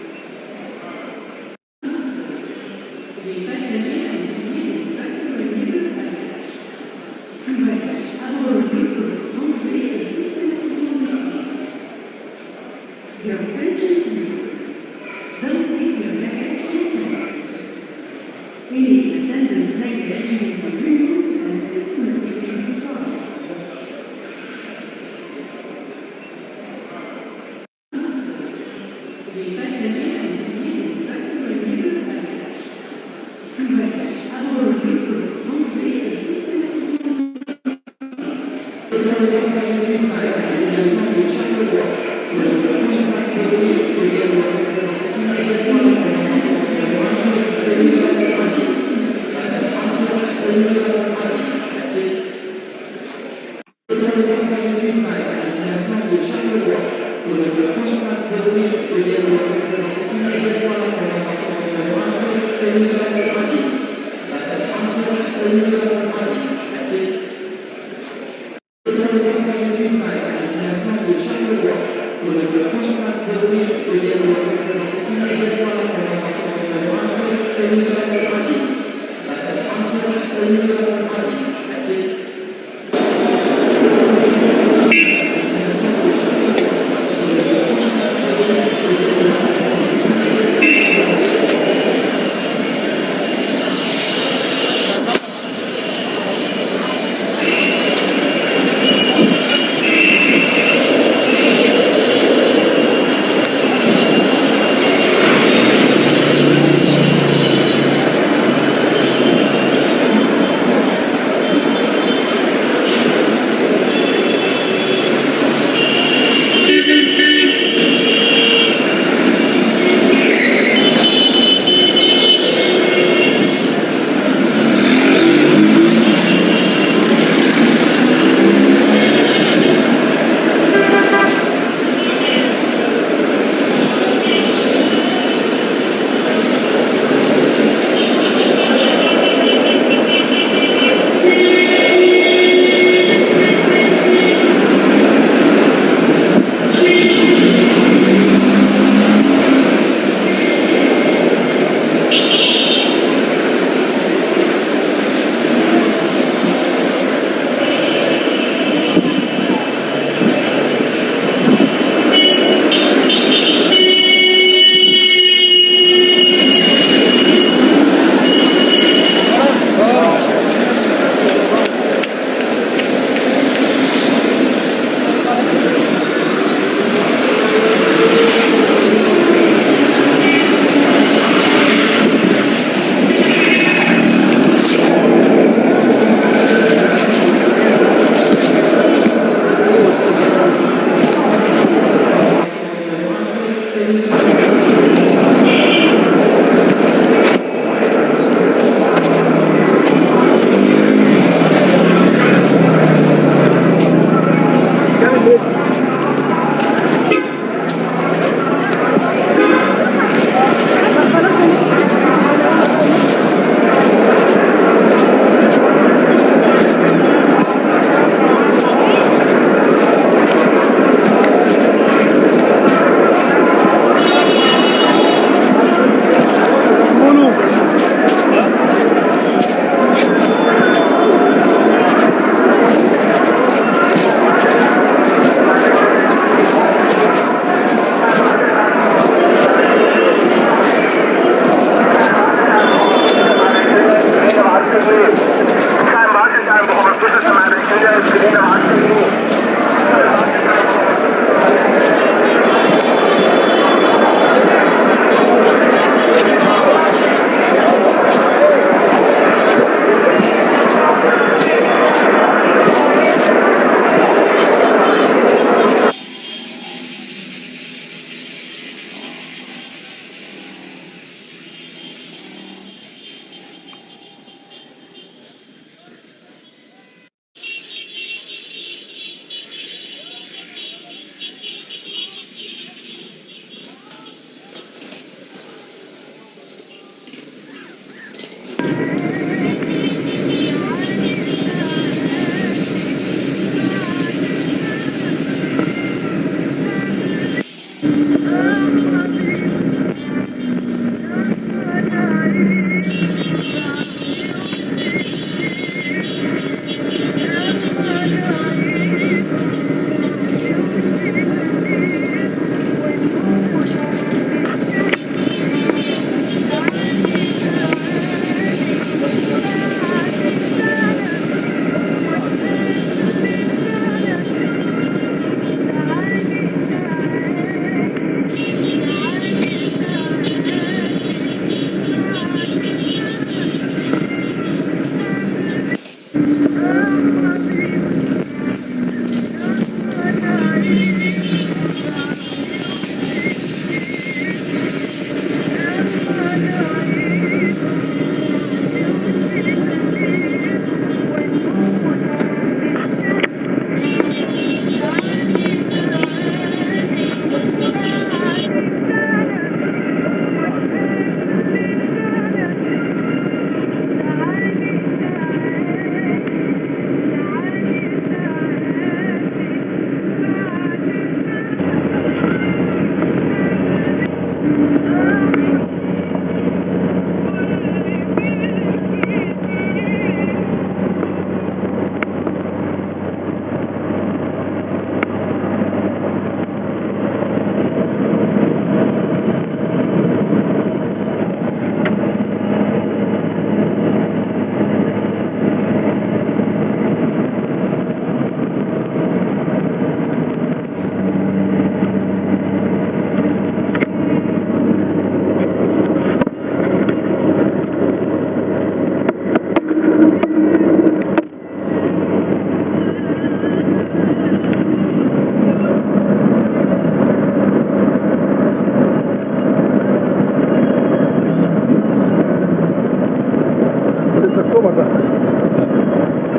S4: 6 اكتوبر ده؟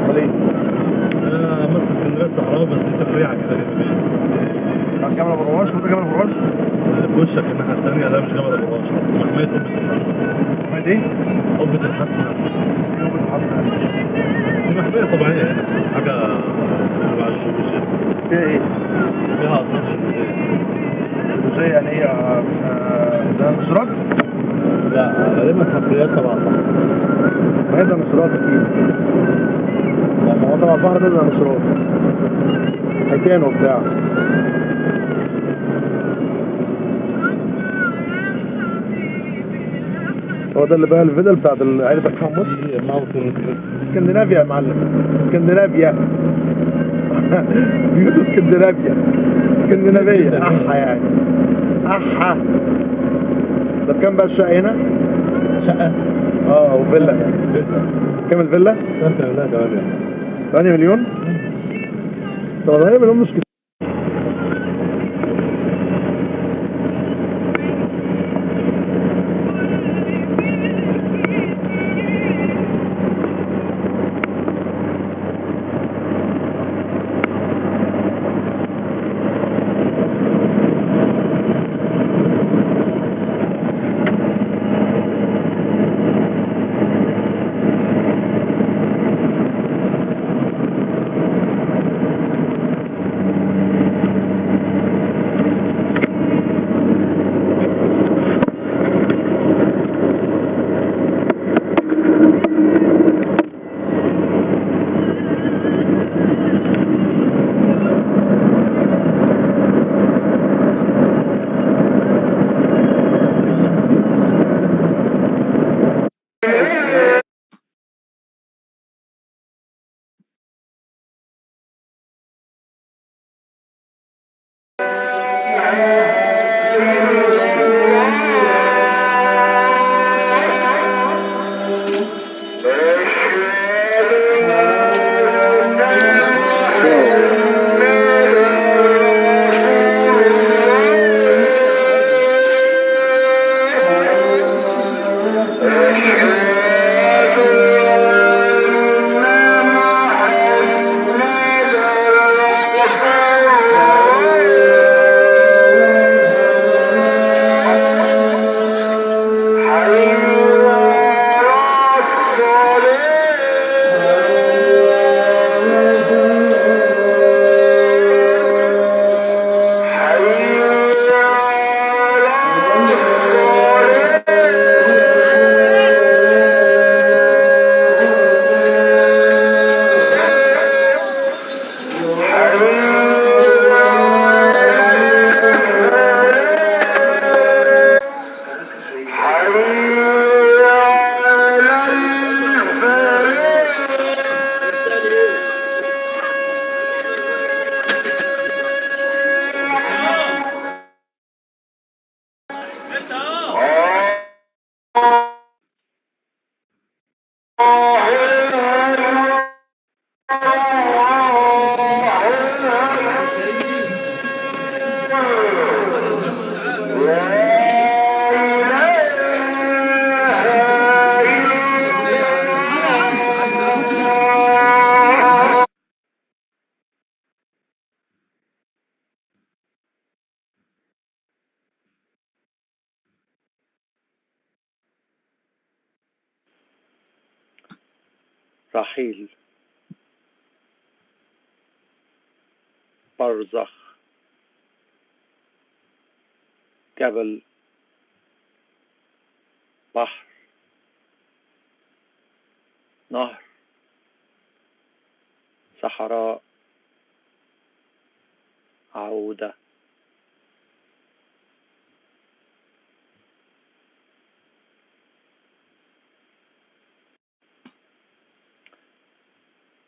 S4: امال ايه؟
S6: انا مثل اسكندريه الصحراء بس انت سريعه كده جدا.
S4: على جبل ابو رواش؟ وده جبل ابو رواش؟
S6: في وشك الناحيه الثانيه ده مش جبل ابو رواش، محميه قبه الحسن.
S4: محميه ايه؟
S6: قبه الحسن.
S4: قبه الحسن
S6: دي محميه طبيعيه يعني حاجه تبع الجيولوجيا.
S4: فيها ايه؟
S6: فيها اثار جيولوجيه.
S4: يعني ايه؟ ده نشرات؟
S6: لا غالبا حفريات تبع البحر.
S4: ما هي ده نشرات اكيد. ما هو تبع البحر ده نشرات. حيتان وبتاع. هو ده اللي بقى الفيديو بتاعت عائلة حمص؟ اسكندنافيا يا معلم. اسكندنافيا. بيوت اسكندنافيا. اسكندنافية. احا يعني. احا. ده بكام بقى الشقة هنا؟
S6: شقة؟
S4: وفيلا. كام الفيلا؟ 8 مليون؟ طب 8 مليون مش كتير.
S25: رحيل برزخ جبل بحر نهر صحراء عودة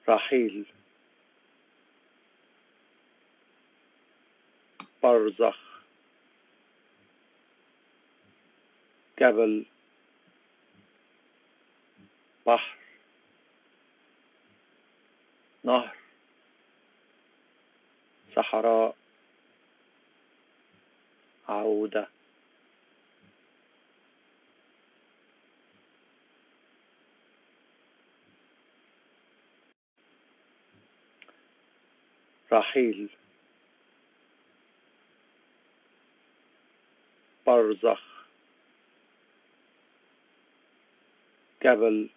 S25: رحيل برزخ جبل بحر نهر صحراء عودة رحيل برزخ جبل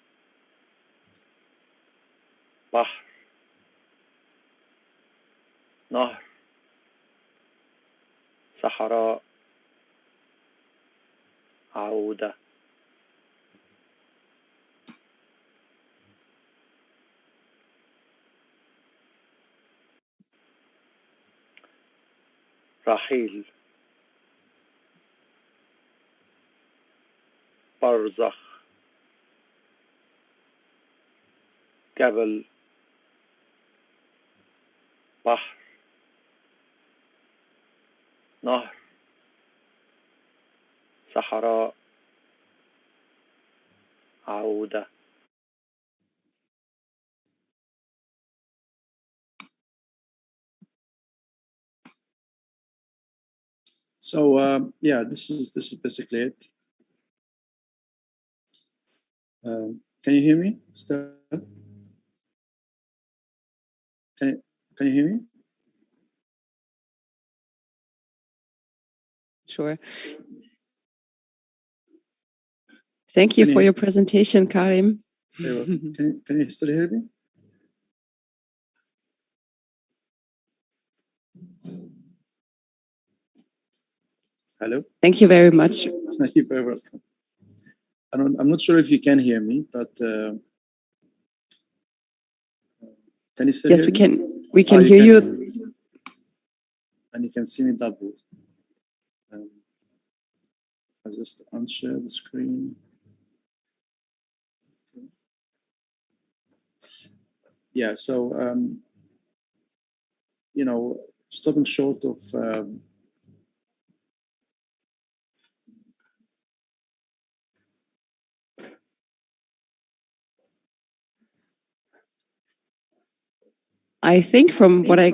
S25: بحر نهر صحراء عودة رحيل برزخ جبل بحر نهر صحراء عودة
S3: So yeah, this is basically it. Can you hear me still? Can you hear me?
S1: Sure. Thank you for your presentation, Karim.
S3: Can you still hear me? Hello?
S1: Thank you very much.
S3: You're very welcome. I'm not sure if you can hear me, but can you still
S1: yes,
S3: hear me?
S1: we can hear you.
S3: And you can see me double. I'll just unshare the screen. Okay. Yeah, so you know, stopping short of
S1: I think from what I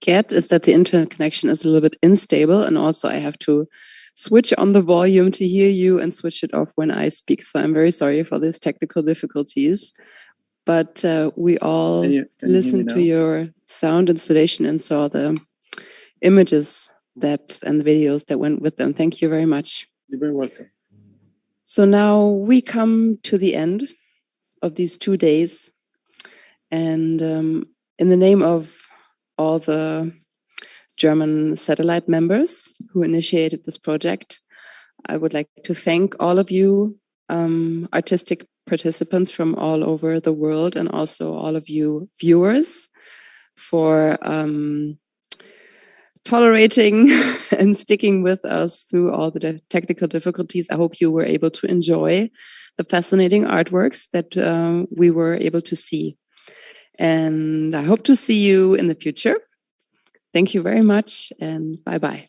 S1: get is that the internet connection is a little bit unstable, and also I have to switch on the volume to hear you and switch it off when I speak. So I'm very sorry for these technical difficulties, but we all listened to your sound installation and saw the images and the videos that went with them. Thank you very much.
S3: You're very welcome.
S1: So now we come to the end of these 2 days, and in the name of all the German satellite members who initiated this project, I would like to thank all of you artistic participants from all over the world, and also all of you viewers for tolerating and sticking with us through all the technical difficulties. I hope you were able to enjoy the fascinating artworks that we were able to see. And I hope to see you in the future. Thank you very much, and bye-bye.